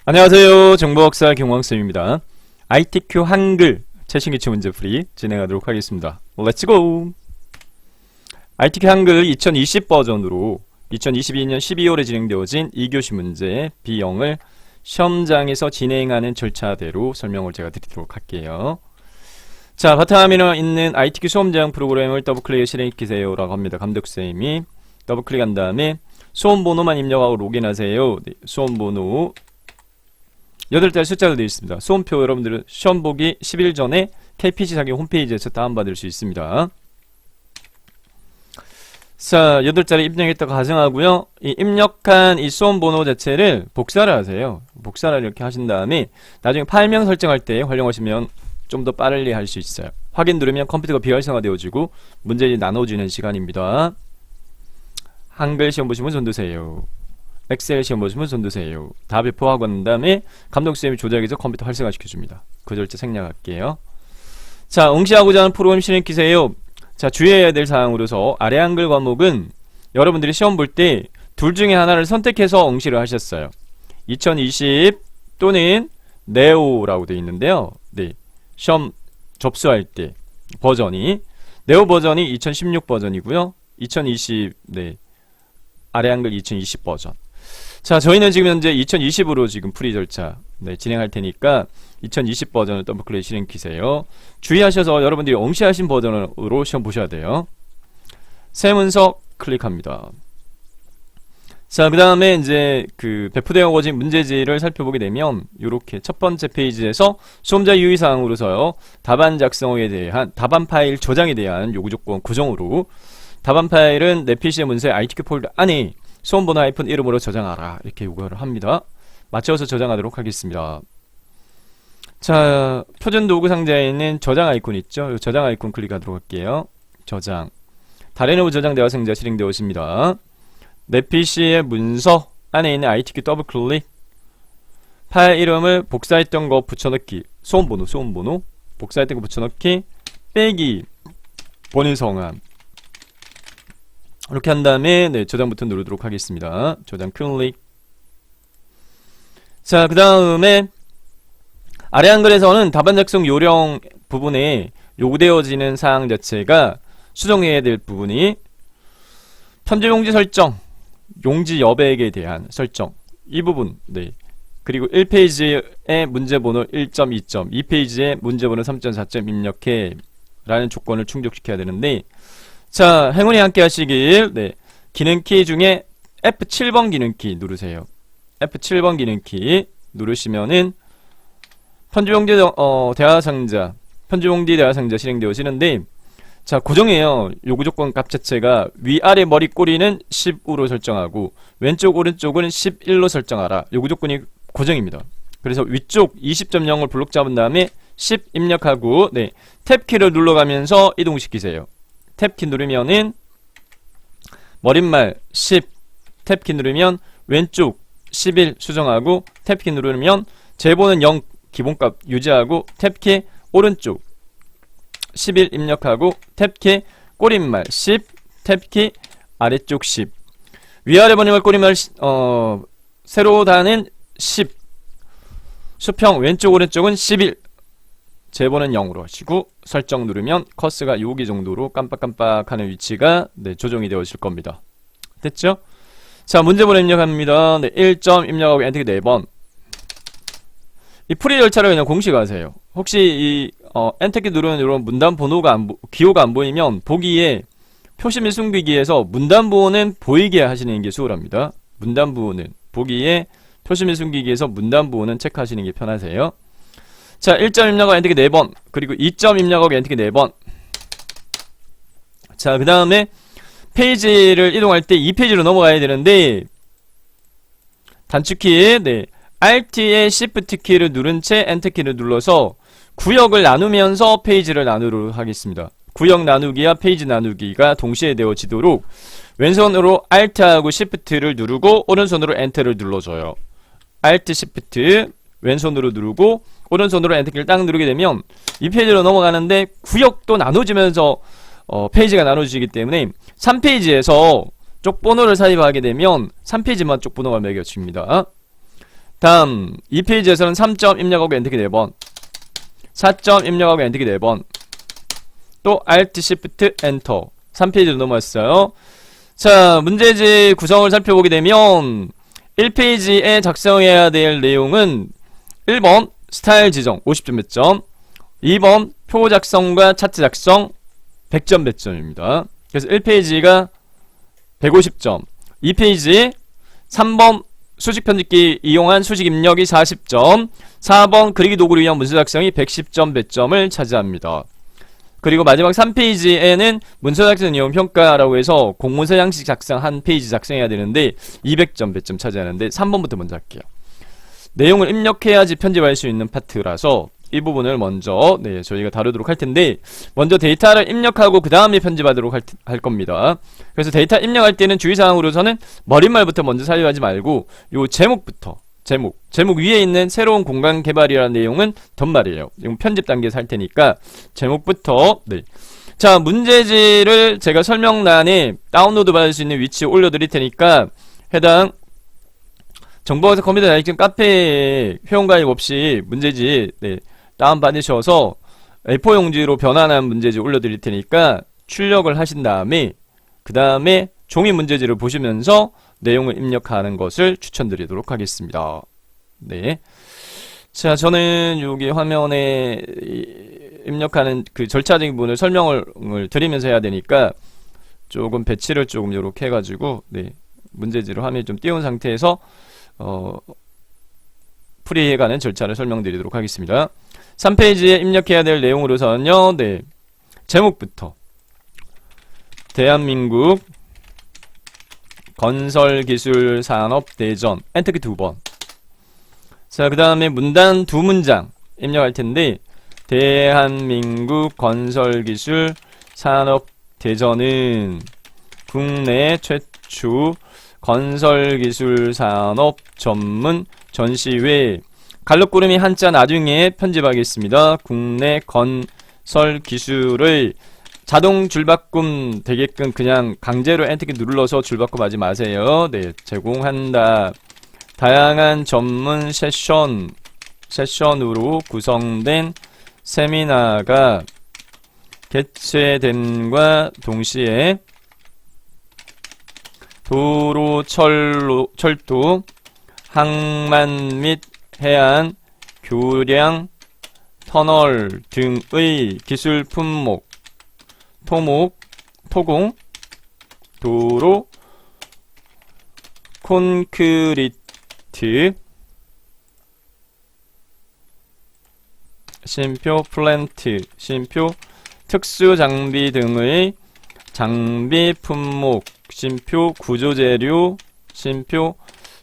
안녕하세요. 정보학사 경광쌤입니다. ITQ 한글 최신기출 문제풀이 진행하도록 하겠습니다. 렛츠고! ITQ 한글 2020 버전으로 2022년 12월에 진행되어진 2교시 문제 B형을 시험장에서 진행하는 절차대로 설명을 제가 드리도록 할게요. 자, 바탕화면에 있는 ITQ 수험장 프로그램을 더블클릭해 실행시키세요 라고 합니다. 감독쌤이 더블클릭한 다음에 수험번호만 입력하고 로그인하세요. 네, 수험번호 8자리 숫자로 되어 있습니다. 수험표 여러분들은 시험 보기 10일 전에 KPC 자기 홈페이지에서 다운받을 수 있습니다. 자, 8자리 입력했다고 가정하고요. 이 입력한 이 수험번호 자체를 복사를 하세요. 복사를 이렇게 하신 다음에 나중에 파일명 설정할 때 활용하시면 좀 더 빠르게 할 수 있어요. 확인 누르면 컴퓨터가 비활성화되어지고 문제를 나눠주는 시간입니다. 한글 시험 보시면 손 드세요. 엑셀 시험 보시면 손 드세요. 다 배포하고 난 다음에 감독쌤이 조작해서 컴퓨터 활성화 시켜줍니다. 그 절차 생략할게요. 자, 응시하고자 하는 프로그램 실행키세요. 자, 주의해야 될 사항으로서 아래 한글 과목은 여러분들이 시험 볼 때 둘 중에 하나를 선택해서 응시를 하셨어요. 2020 또는 네오라고 되어 있는데요. 네, 시험 접수할 때 버전이 네오 버전이 2016 버전이고요. 2020 네, 아래 한글 2020 버전. 자, 저희는 지금 현재 2020으로 지금 풀이 절차 진행할 테니까 2020 버전을 더블클릭 실행키세요. 주의하셔서 여러분들이 응시하신 버전으로 시험 보셔야 돼요. 새 문서 클릭합니다. 자, 그 다음에 이제 그 배포되어진 문제지를 살펴보게 되면 이렇게 첫 번째 페이지에서 수험자 유의사항으로서요, 답안 작성에 대한 답안 파일 저장에 대한 요구조건 구성으로 답안 파일은 내 PC의 문서의 ITQ 폴더 안에 수험번호 하이픈 이름으로 저장하라 이렇게 요구를 합니다. 맞춰서 저장하도록 하겠습니다. 자, 표준 도구 상자에 있는 저장 아이콘 있죠? 이 저장 아이콘 클릭하도록 할게요. 저장. 다른 저장대화 상자 실행되었습니다. 내 PC의 문서 안에 있는 ITQ 더블 클릭. 파일 이름을 복사했던 거 붙여넣기. 수험번호. 복사했던 거 붙여넣기. 빼기. 본인 성함. 이렇게 한 다음에 네, 저장 버튼 누르도록 하겠습니다. 저장 클릭. 자, 그 다음에 아래 한글에서는 답안 작성 요령 부분에 요구되어지는 사항 자체가 수정해야 될 부분이 편집 용지 설정, 용지 여백에 대한 설정 이 부분. 네. 그리고 1페이지의 문제번호 1.2점, 2페이지의 문제번호 3.4점 입력해 라는 조건을 충족시켜야 되는데, 자, 행운이 함께 하시길. 네, 기능키 중에 F7번 기능키 누르세요. F7번 기능키 누르시면은 편집용지 대화상자, 편집용지 대화상자 실행되어지는데, 자, 고정해요. 요구조건 값 자체가 위아래 머리 꼬리는 10으로 설정하고 왼쪽 오른쪽은 11로 설정하라. 요구조건이 고정입니다. 그래서 위쪽 20.0을 블록 잡은 다음에 10 입력하고 네, 탭키를 눌러가면서 이동시키세요. 탭키 누르면은 머릿말 10, 탭키 누르면 왼쪽 11 수정하고, 탭키 누르면 제보는 0 기본값 유지하고, 탭키 오른쪽 11 입력하고, 탭키 꼬릿말 10, 탭키 아래쪽 10, 위아래 머릿말 꼬릿말 세로 단은 10, 수평 왼쪽 오른쪽은 11, 제보는 0으로 하시고 설정 누르면 커서가 여기 정도로 깜빡깜빡하는 위치가 네, 조정이 되어질 겁니다. 됐죠? 자, 문제번호 입력합니다. 네, 1점 입력하고 엔터키 4번. 이 풀이 절차를 그냥 공식화하세요. 혹시 이 엔터키 누르는 이런 문단 번호가 기호가 안 보이면 보기에 표시 및 숨기기에서 문단 부호는 보이게 하시는 게 수월합니다. 문단 부호는 보기에 표시 및 숨기기에서 문단 부호는 체크하시는 게 편하세요. 자, 1점 입력하고 엔터키 4번, 그리고 2점 입력하고 엔터키 4번. 자, 그 다음에 페이지를 이동할 때 2페이지로 넘어가야 되는데, 단축키 네, Alt의 Shift 키를 누른 채 엔터키를 눌러서 구역을 나누면서 페이지를 나누도록 하겠습니다. 구역 나누기와 페이지 나누기가 동시에 되어지도록 왼손으로 Alt하고 Shift를 누르고 오른손으로 엔터를 눌러줘요. Alt, Shift 왼손으로 누르고 오른손으로 엔터키를 딱 누르게 되면 이 페이지로 넘어가는데 구역도 나눠지면서 페이지가 나눠지기 때문에 3페이지에서 쪽번호를 삽입하게 되면 3페이지만 쪽번호가 매겨집니다. 다음 2페이지에서는 3점 입력하고 엔터키 4번, 4점 입력하고 엔터키 4번, 또 Alt Shift 엔터. 3페이지로 넘어왔어요. 자, 문제지 구성을 살펴보게 되면 1페이지에 작성해야 될 내용은 1번 스타일 지정 50점 배점, 2번 표 작성과 차트 작성 100점 배점입니다. 그래서 1페이지가 150점, 2페이지 3번 수직 편집기 이용한 수직 입력이 40점, 4번 그리기 도구를 이용한 문서 작성이 110점 배점을 차지합니다. 그리고 마지막 3페이지에는 문서 작성 이용 평가라고 해서 공문서 양식 작성 한 페이지 작성해야 되는데 200점 배점 차지하는데 3번부터 먼저 할게요. 내용을 입력해야지 편집할 수 있는 파트라서 이 부분을 먼저 저희가 다루도록 할 텐데, 먼저 데이터를 입력하고 그 다음에 편집하도록 할 겁니다. 그래서 데이터 입력할 때는 주의사항으로서는 머릿말부터 먼저 사용하지 말고 요 제목부터, 제목 위에 있는 새로운 공간 개발이라는 내용은 덧말이에요. 이건 편집 단계에서 할 테니까 제목부터. 자, 문제지를 제가 설명란에 다운로드 받을 수 있는 위치에 올려드릴 테니까 해당 정보학습 컴퓨터 자격증 카페에 회원가입 없이 문제지 다운받으셔서 A4 용지로 변환한 문제지 올려드릴 테니까 출력을 하신 다음에 그 다음에 종이 문제지를 보시면서 내용을 입력하는 것을 추천드리도록 하겠습니다. 네. 자, 저는 여기 화면에 입력하는 그 절차적인 부분을 설명을 드리면서 해야 되니까 조금 배치를 조금 이렇게 해가지고 문제지로 화면이 좀 띄운 상태에서 풀이해가는 절차를 설명드리도록 하겠습니다. 3페이지에 입력해야 될 내용으로서는요, 제목부터 대한민국 건설기술산업대전 엔터키 2번. 자, 그 다음에 문단 2문장 입력할 텐데, 대한민국 건설기술산업대전은 국내 최초 건설기술산업 전문 전시회. 갈록구름이 한자 나중에 편집하겠습니다. 국내 건설기술을 자동 줄바꿈 되게끔 그냥 강제로 엔터키 눌러서 줄바꿈 하지 마세요. 제공한다. 다양한 전문 세션으로 구성된 세미나가 개최됨과 동시에 도로, 철도, 항만 및 해안, 교량, 터널 등의 기술 품목, 토공, 도로, 콘크리트, 쉼표, 플랜트, 쉼표, 특수장비 등의 장비 품목, 쉼표, 구조재료, 쉼표,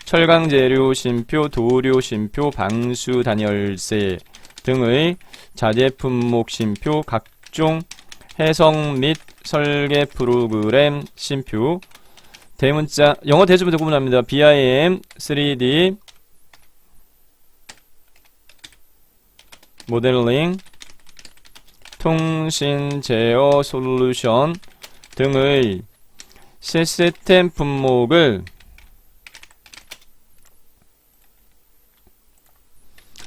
철강재료, 쉼표, 도료, 쉼표, 방수 단열재 등의 자재품목, 쉼표, 각종 해석 및 설계 프로그램, 쉼표, 대문자, 영어 대조부터 구분합니다. BIM, 3D, 모델링, 통신 제어 솔루션 등의 시스템 품목을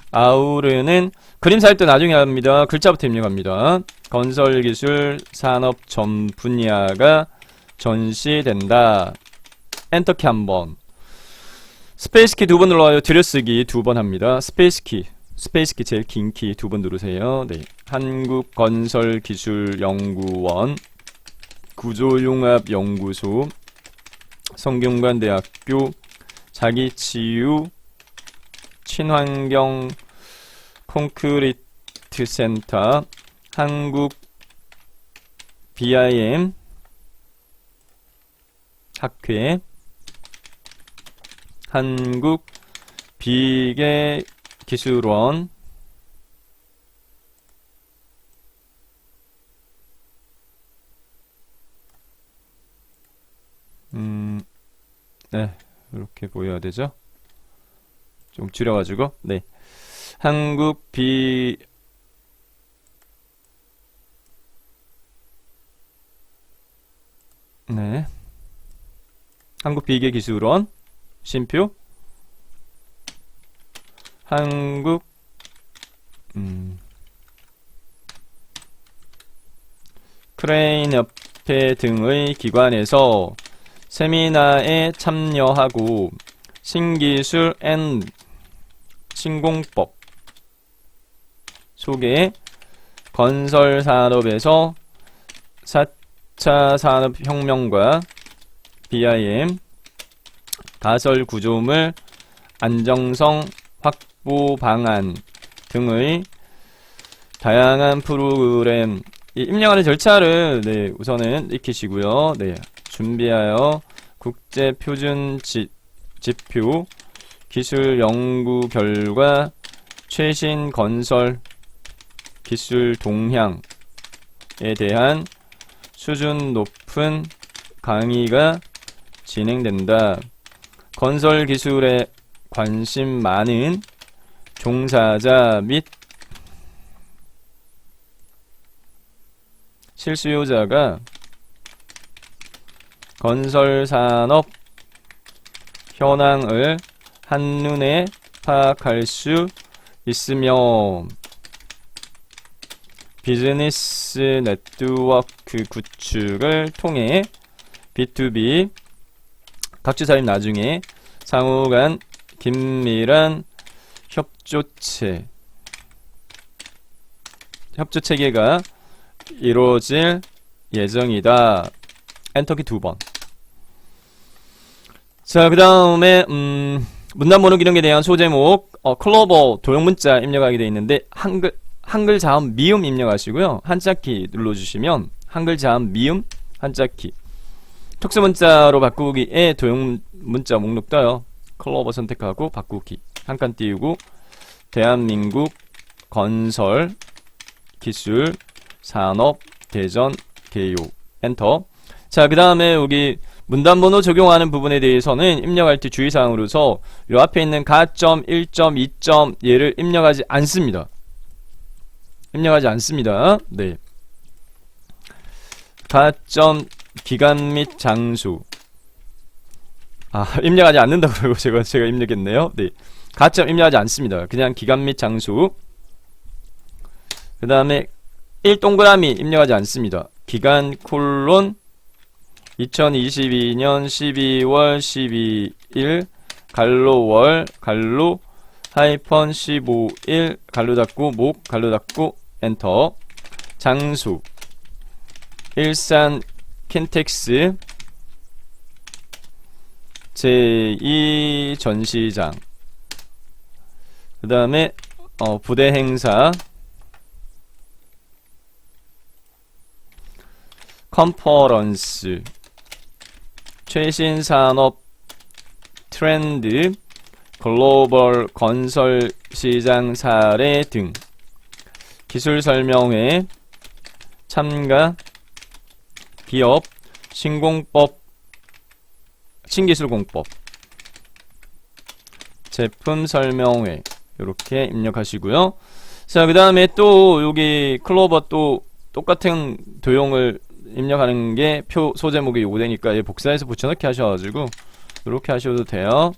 아우르는 그림 살 때 나중에 합니다. 글자부터 입력합니다. 건설기술 산업 전 분야가 전시된다. 엔터키 한번. 스페이스키 2번 눌러요. 들여쓰기 2번 합니다. 스페이스키 제일 긴 키 2번 누르세요. 한국건설기술연구원, 구조융합연구소, 성균관대학교, 자기치유 친환경 콘크리트 센터, 한국 BIM 학회, 한국 비계기술원, 이렇게 보여야 되죠? 좀 줄여가지고, 한국 한국 비계기술원, 쉼표, 한국 크레인 협회 등의 기관에서 세미나에 참여하고 신기술 앤 신공법 소개, 건설산업에서 4차 산업혁명과 BIM, 가설 구조물 안정성 확보 방안 등의 다양한 프로그램 입력하는 절차를 우선은 익히시고요. 준비하여 국제 표준 지표, 기술 연구 결과, 최신 건설 기술 동향에 대한 수준 높은 강의가 진행된다. 건설 기술에 관심 많은 종사자 및 실수요자가 건설산업 현황을 한눈에 파악할 수 있으며 비즈니스 네트워크 구축을 통해 B2B 각주사님 나중에 상호간 긴밀한 협조체계가 이루어질 예정이다. 엔터키 2번. 자, 그 다음에 문단번호 기능에 대한 소제목 클로버 도형문자 입력하게 되어 있는데 한글 자음 미음 입력하시고요. 한자키 눌러주시면 한글 자음 미음 한자키 특수문자로 바꾸기에 도형문자 목록 떠요. 클로버 선택하고 바꾸기 한 칸 띄우고 대한민국 건설 기술 산업 대전 개요 엔터. 자, 그 다음에 여기 문단번호 적용하는 부분에 대해서는 입력할 때 주의사항으로서 요 앞에 있는 가점, 1점, 2점 얘를 입력하지 않습니다. 네. 가점, 기간 및 장소. 입력하지 않는다 그러고 제가 입력했네요. 네. 가점 입력하지 않습니다. 그냥 기간 및 장소. 그 다음에 1동그라미 입력하지 않습니다. 기간 콜론 2022년 12월 12일 갈로월 갈로 하이펀 15일 갈로 닫고 목 갈로 닫고 엔터. 장소 일산 킨텍스 제2전시장. 그 다음에 부대 행사 컨퍼런스 최신 산업 트렌드 글로벌 건설 시장 사례 등 기술 설명회 참가 기업 신기술 공법 제품 설명회 이렇게 입력하시고요. 자, 그 다음에 또 여기 클로버 또 똑같은 도형을 입력하는 게 표 소제목이 요거 되니까 복사해서 붙여넣기 하셔가지고 이렇게 하셔도 돼요.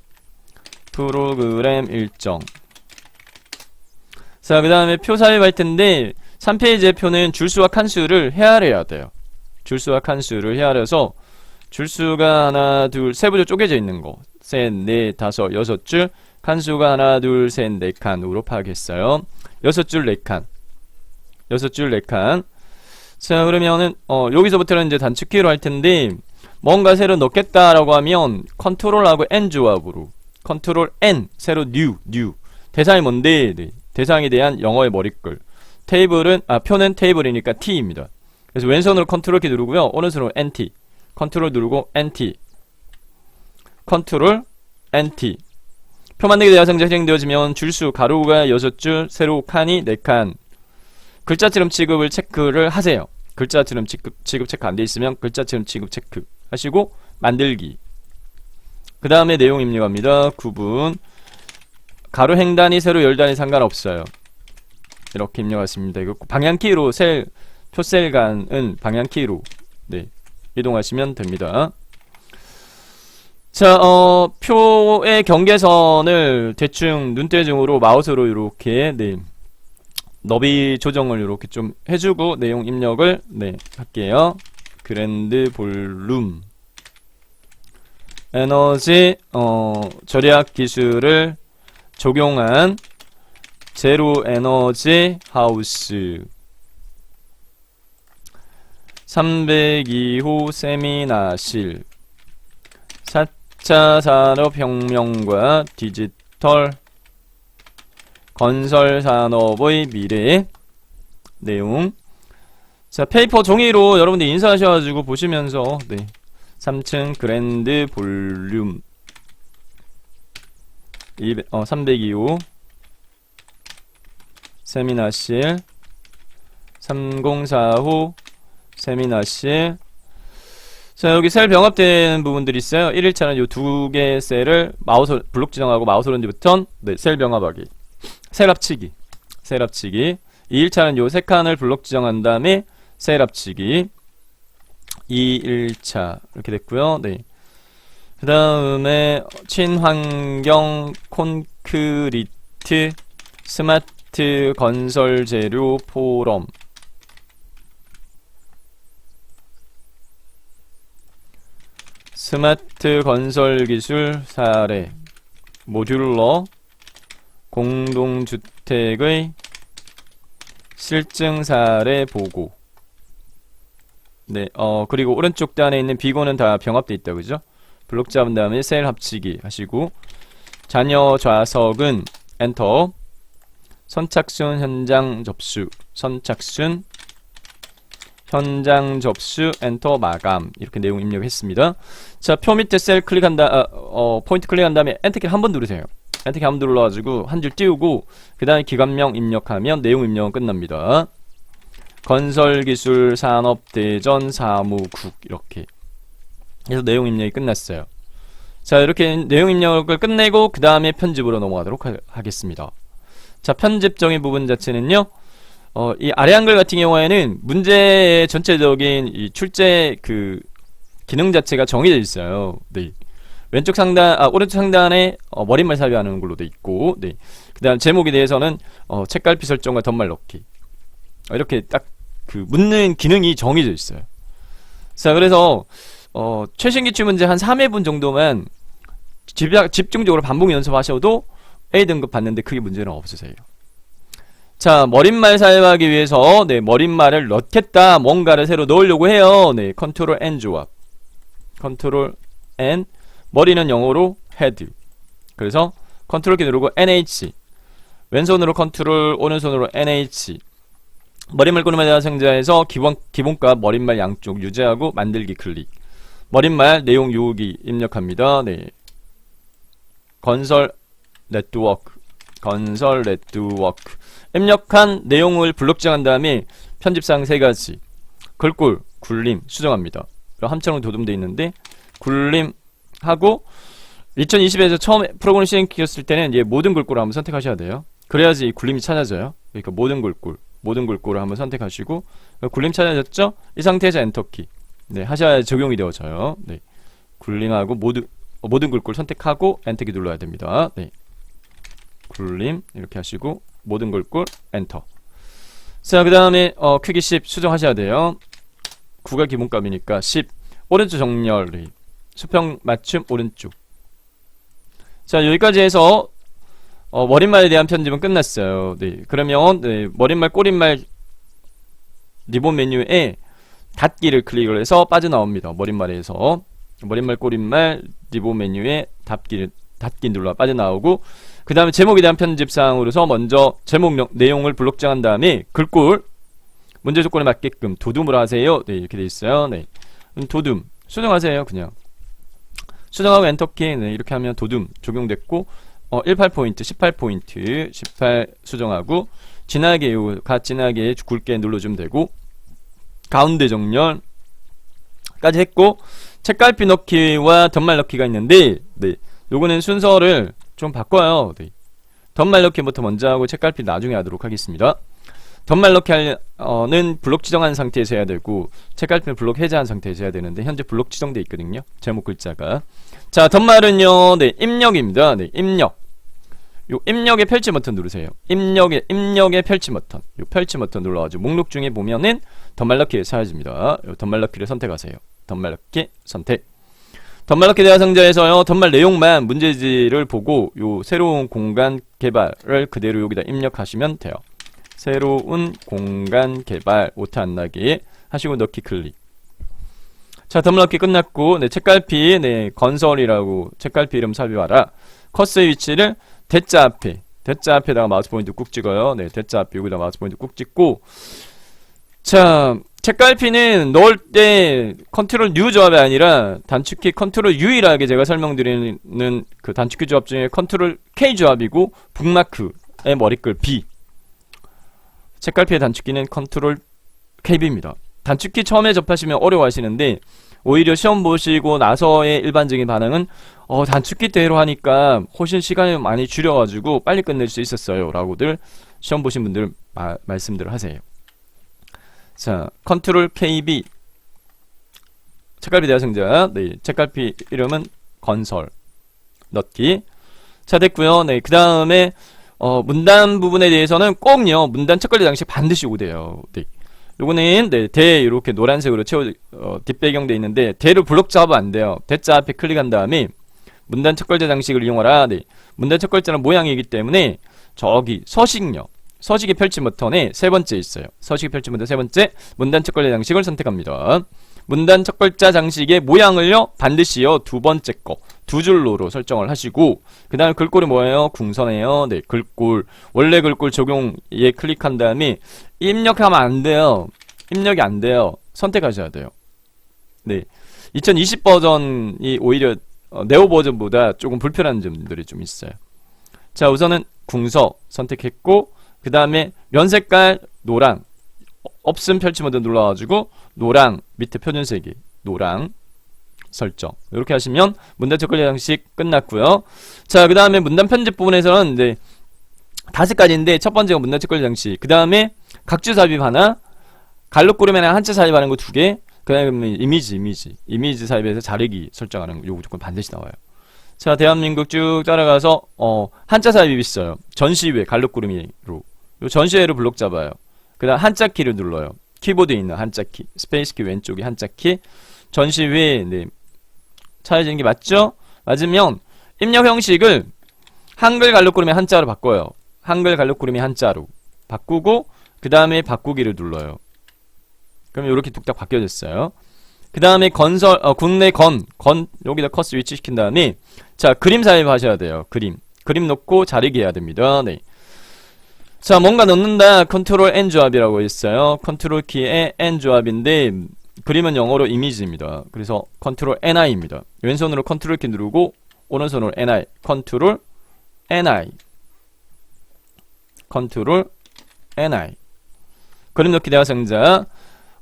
프로그램 일정. 자, 그 다음에 표 삽입할 텐데 3페이지의 표는 줄수와 칸수를 헤아려야 돼요. 줄수와 칸수를 헤아려서 줄수가 하나 둘 세부조 쪼개져 있는 거 셋, 넷, 다섯, 여섯 줄, 칸수가 하나 둘 셋, 네 칸으로 파악했어요. 여섯 줄 네 칸. 자, 그러면은 여기서부터는 이제 단축키로 할 텐데 뭔가 새로 넣겠다라고 하면 컨트롤하고 N 조합으로 컨트롤 N 새로 new 대상이 뭔데? 네. 대상에 대한 영어의 머리글. 테이블은 표는 테이블이니까 T입니다. 그래서 왼손으로 컨트롤 키 누르고요. 오른손으로 NT. 컨트롤 누르고 NT. 컨트롤 NT. 표 만들기 대화상자 실행되어지면 줄수 가로가 6줄, 세로 칸이 4칸. 글자처럼 취급을 체크를 하세요. 글자처럼 취급 체크 안 돼 있으면 글자처럼 취급 체크 하시고 만들기. 그 다음에 내용 입력합니다. 구분. 가로 행단이 세로 열단이 상관없어요. 이렇게 입력하십니다. 이거 방향키로 표셀 간은 방향키로 이동하시면 됩니다. 자, 표의 경계선을 대충 눈대중으로 마우스로 이렇게, 네, 너비 조정을 이렇게 좀 해주고, 내용 입력을, 네, 할게요. 그랜드 볼룸. 에너지, 절약 기술을 적용한 제로 에너지 하우스. 302호 세미나실. 4차 산업혁명과 디지털 건설 산업의 미래. 내용. 자, 페이퍼 종이로 여러분들 인사하셔가지고 보시면서, 네. 3층 그랜드 볼륨 302호 세미나실 304호 세미나실. 자, 여기 셀 병합되는 부분들이 있어요. 1일차는 요 두 개의 셀을 마우스 블록 지정하고 마우스 오른쪽부터 네, 셀 병합하기, 셀 합치기, 셀 합치기. 2일차는 요 세 칸을 블록 지정한 다음에 셀 합치기. 2일차 이렇게 됐고요. 네. 그 다음에 친환경 콘크리트 스마트 건설 재료 포럼. 스마트 건설 기술 사례. 모듈러 공동주택의 실증 사례 보고. 네, 그리고 오른쪽 단에 있는 비고는 다 병합돼 있다, 그죠? 블록 잡은 다음에 셀 합치기 하시고, 자녀 좌석은 엔터, 선착순 현장 접수, 선착순 현장 접수 엔터 마감. 이렇게 내용 입력했습니다. 자, 표 밑에 셀 클릭한다, 포인트 클릭한 다음에 엔터키를 한 번 누르세요. 엔터키 한 번 눌러가지고 한 줄 띄우고 그 다음에 기관명 입력하면 내용 입력은 끝납니다. 건설기술 산업대전 사무국. 이렇게 그래서 내용 입력이 끝났어요. 자, 이렇게 내용 입력을 끝내고 그 다음에 편집으로 넘어가도록 하겠습니다. 자, 편집적인 부분 자체는요, 이 아래 한글 같은 경우에는 문제의 전체적인 이 출제 그 기능 자체가 정해져 있어요. 네. 왼쪽 상단, 오른쪽 상단에 머릿말 삽입하는 걸로 돼 있고, 네. 그 다음 제목에 대해서는 책갈피 설정과 덧말 넣기. 이렇게 딱 그 묻는 기능이 정해져 있어요. 자, 그래서 최신 기출 문제 한 3회분 정도만 집중적으로 반복 연습하셔도 A등급 받는데 크게 문제는 없으세요. 자, 머릿말 사용하기 위해서 네, 머릿말을 넣겠다, 뭔가를 새로 넣으려고 해요. 네, 컨트롤 N 조합. 컨트롤 N. 머리는 영어로 헤드. 그래서 컨트롤 키 누르고 NH. 왼손으로 컨트롤, 오른손으로 NH. 머릿말 꾸림에 대한 상자에서 기본값 머릿말 양쪽 유지하고 만들기 클릭. 머릿말 내용 요기 입력합니다. 네. 건설 네트워크. 건설 네트워크. 입력한 내용을 블록 지정한 다음에 편집사항 3가지. 글꼴, 굴림, 수정합니다. 함정으로 도둠되어 있는데 굴림하고 2020에서 처음 프로그램 시행시켰을 때는 얘 모든 글꼴을 한번 선택하셔야 돼요. 그래야지 이 굴림이 찾아져요. 그러니까 모든 글꼴을 한번 선택하시고 굴림 찾아졌죠? 이 상태에서 엔터키. 네, 하셔야 적용이 되어져요. 네. 굴림하고 모든 글꼴 선택하고 엔터키 눌러야 됩니다. 네. 굴림 이렇게 하시고 모든 글꼴 엔터. 자, 그 다음에 크기 10 수정하셔야 돼요. 9가 기본값이니까 10. 오른쪽 정렬 수평 맞춤 오른쪽. 자, 여기까지 해서 머릿말에 대한 편집은 끝났어요. 네, 그러면 네, 머릿말 꼬릿말 리본 메뉴에 닫기를 클릭을 해서 빠져나옵니다. 머릿말에서 머릿말 꼬릿말 리본 메뉴에 닫기 눌러 빠져나오고, 그 다음에 제목에 대한 편집사항으로서 먼저 제목 내용을 블록 정한 다음에 글꼴 문제 조건에 맞게끔 도둠으로 하세요. 네, 이렇게 돼 있어요. 네, 도둠 수정하세요. 그냥 수정하고 엔터키. 네, 이렇게 하면 도둠 적용됐고, 18포인트 18포인트 18 수정하고 진하게 진하게 굵게 눌러주면 되고, 가운데 정렬까지 했고, 책갈피 넣기와 덧말 넣기가 있는데, 네, 요거는 순서를 좀 바꿔요. 네. 덧말 넣기부터 먼저 하고 책갈피 나중에 하도록 하겠습니다. 덧말넣기 는 블록 지정한 상태에서 해야 되고 책갈피는 블록 해제한 상태에서 해야 되는데 현재 블록 지정돼 있거든요. 제목 글자가. 자, 덧말은요. 네, 입력입니다. 네, 입력. 요 입력의 펼치 버튼 누르세요. 입력의 펼치 버튼. 요 펼치 버튼 눌러가지고 목록 중에 보면은 덧말넣기에 사라집니다. 요 덧말넣기를 선택하세요. 덧말넣기 선택. 덧말넣기 대화상자에서요. 덧말 내용만 문제지를 보고 요 새로운 공간 개발을 그대로 여기다 입력하시면 돼요. 새로운 공간 개발 오타 안 나게 하시고 넣기 클릭. 자, 덧말넣기 끝났고 네, 책갈피 네, 건설이라고 책갈피 이름 살펴봐라. 커서의 위치를 대자 앞에다가 마우스 포인트 꾹 찍어요. 네, 대자 앞에 여기다 마우스 포인트 꾹 찍고 자, 책갈피는 넣을 때 컨트롤 U 조합이 아니라 단축키 컨트롤 U이라게 제가 설명드리는 그 단축키 조합 중에 컨트롤 K 조합이고 북마크의 머리글 B. 책갈피의 단축키는 컨트롤 KB입니다. 단축키 처음에 접하시면 어려워하시는데 오히려 시험 보시고 나서의 일반적인 반응은 단축키대로 하니까 훨씬 시간을 많이 줄여가지고 빨리 끝낼 수 있었어요 라고들 시험 보신 분들 말씀들을 하세요. 자, 컨트롤 KB 책갈피 대화상자. 네, 책갈피 이름은 건설 넣기. 자, 됐고요. 네, 그 다음에 문단 부분에 대해서는 꼭요 문단 첫 걸레 장식 반드시 오대요. 네. 요거는 네, 대 이렇게 노란색으로 뒷배경돼 있는데 대를 블록 잡으면 안 돼요. 대자 앞에 클릭한 다음에 문단 첫 글자 장식을 이용하라. 네. 문단 첫 글자는 모양이기 때문에 저기 서식요. 서식의 펼치 버튼에 세 번째 있어요. 서식의 펼치 버튼 세 번째 문단 첫 글자 장식을 선택합니다. 문단 첫 글자 장식의 모양을요 반드시요 두 번째 거 두 줄로로 설정을 하시고 그 다음에 글꼴이 뭐예요? 궁선이에요. 네, 글꼴 원래 글꼴 적용에 클릭한 다음에 입력하면 안 돼요. 입력이 안 돼요. 선택하셔야 돼요. 네, 2020 버전이 오히려 네오 버전보다 조금 불편한 점들이 좀 있어요. 자, 우선은 궁서 선택했고 그 다음에 면 색깔 노랑 없음 펼치 모드 눌러가지고 노랑 밑에 표준색이 노랑 설정 이렇게 하시면 문단 첫 글자 장식 끝났고요. 자, 그 다음에 문단 편집 부분에서는 네, 5가지인데 첫 번째가 문단 첫 글자 장식, 그 다음에 각주 삽입 하나, 갈록구름에는 한자 삽입하는 거 2개, 그 다음에 이미지 삽입해서 자르기 설정하는 거 요거 조건 반드시 나와요. 자, 대한민국 쭉 따라가서 한자 삽입 있어요. 전시회 갈록구름이로 요 전시회로 블록 잡아요. 그 다음 한자 키를 눌러요. 키보드에 있는 한자 키, 스페이스 키 왼쪽에 한자 키. 전시회 네, 찾아지는 게 맞죠? 맞으면 입력 형식을 한글 갈록구름이 한자로 바꿔요. 한글 갈록구름이 한자로 바꾸고 그 다음에 바꾸기를 눌러요. 그럼 이렇게 뚝딱 바뀌어졌어요. 그 다음에 건설 국내 건 여기다 커스 위치시킨 다음에 자, 그림 삽입 하셔야 돼요. 그림 넣고 자르기 해야 됩니다. 네. 자, 뭔가 넣는다. 컨트롤 N 조합이라고 있어요. 컨트롤 키의 N 조합인데 그림은 영어로 이미지입니다. 그래서 컨트롤 NI입니다. 왼손으로 컨트롤 키 누르고 오른손으로 NI, 컨트롤 NI, 컨트롤 NI. 그림 넣기 대화상자.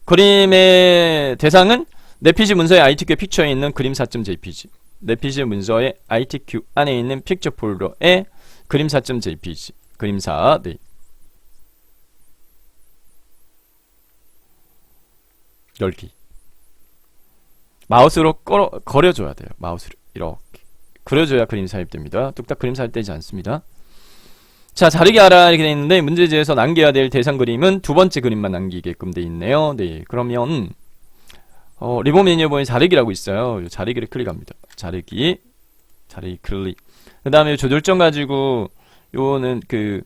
그림의 대상은 내 PC 문서의 ITQ 픽처에 있는 그림4.jpg. 내 PC 문서의 ITQ 안에 있는 픽처 폴더에 그림4.jpg. 그림사. 네. 열기. 마우스로 거려줘야 돼요. 마우스로 이렇게 그려줘야 그림 삽입됩니다. 뚝딱 그림 삽입되지 않습니다. 자, 자르기 하라 이렇게 돼 있는데 문제지에서 남겨야 될 대상 그림은 두 번째 그림만 남기게끔 돼 있네요. 네, 그러면 리본 메뉴에 보면 자르기라고 있어요. 요 자르기를 클릭합니다. 자르기 클릭. 그 다음에 조절점 가지고 요는 그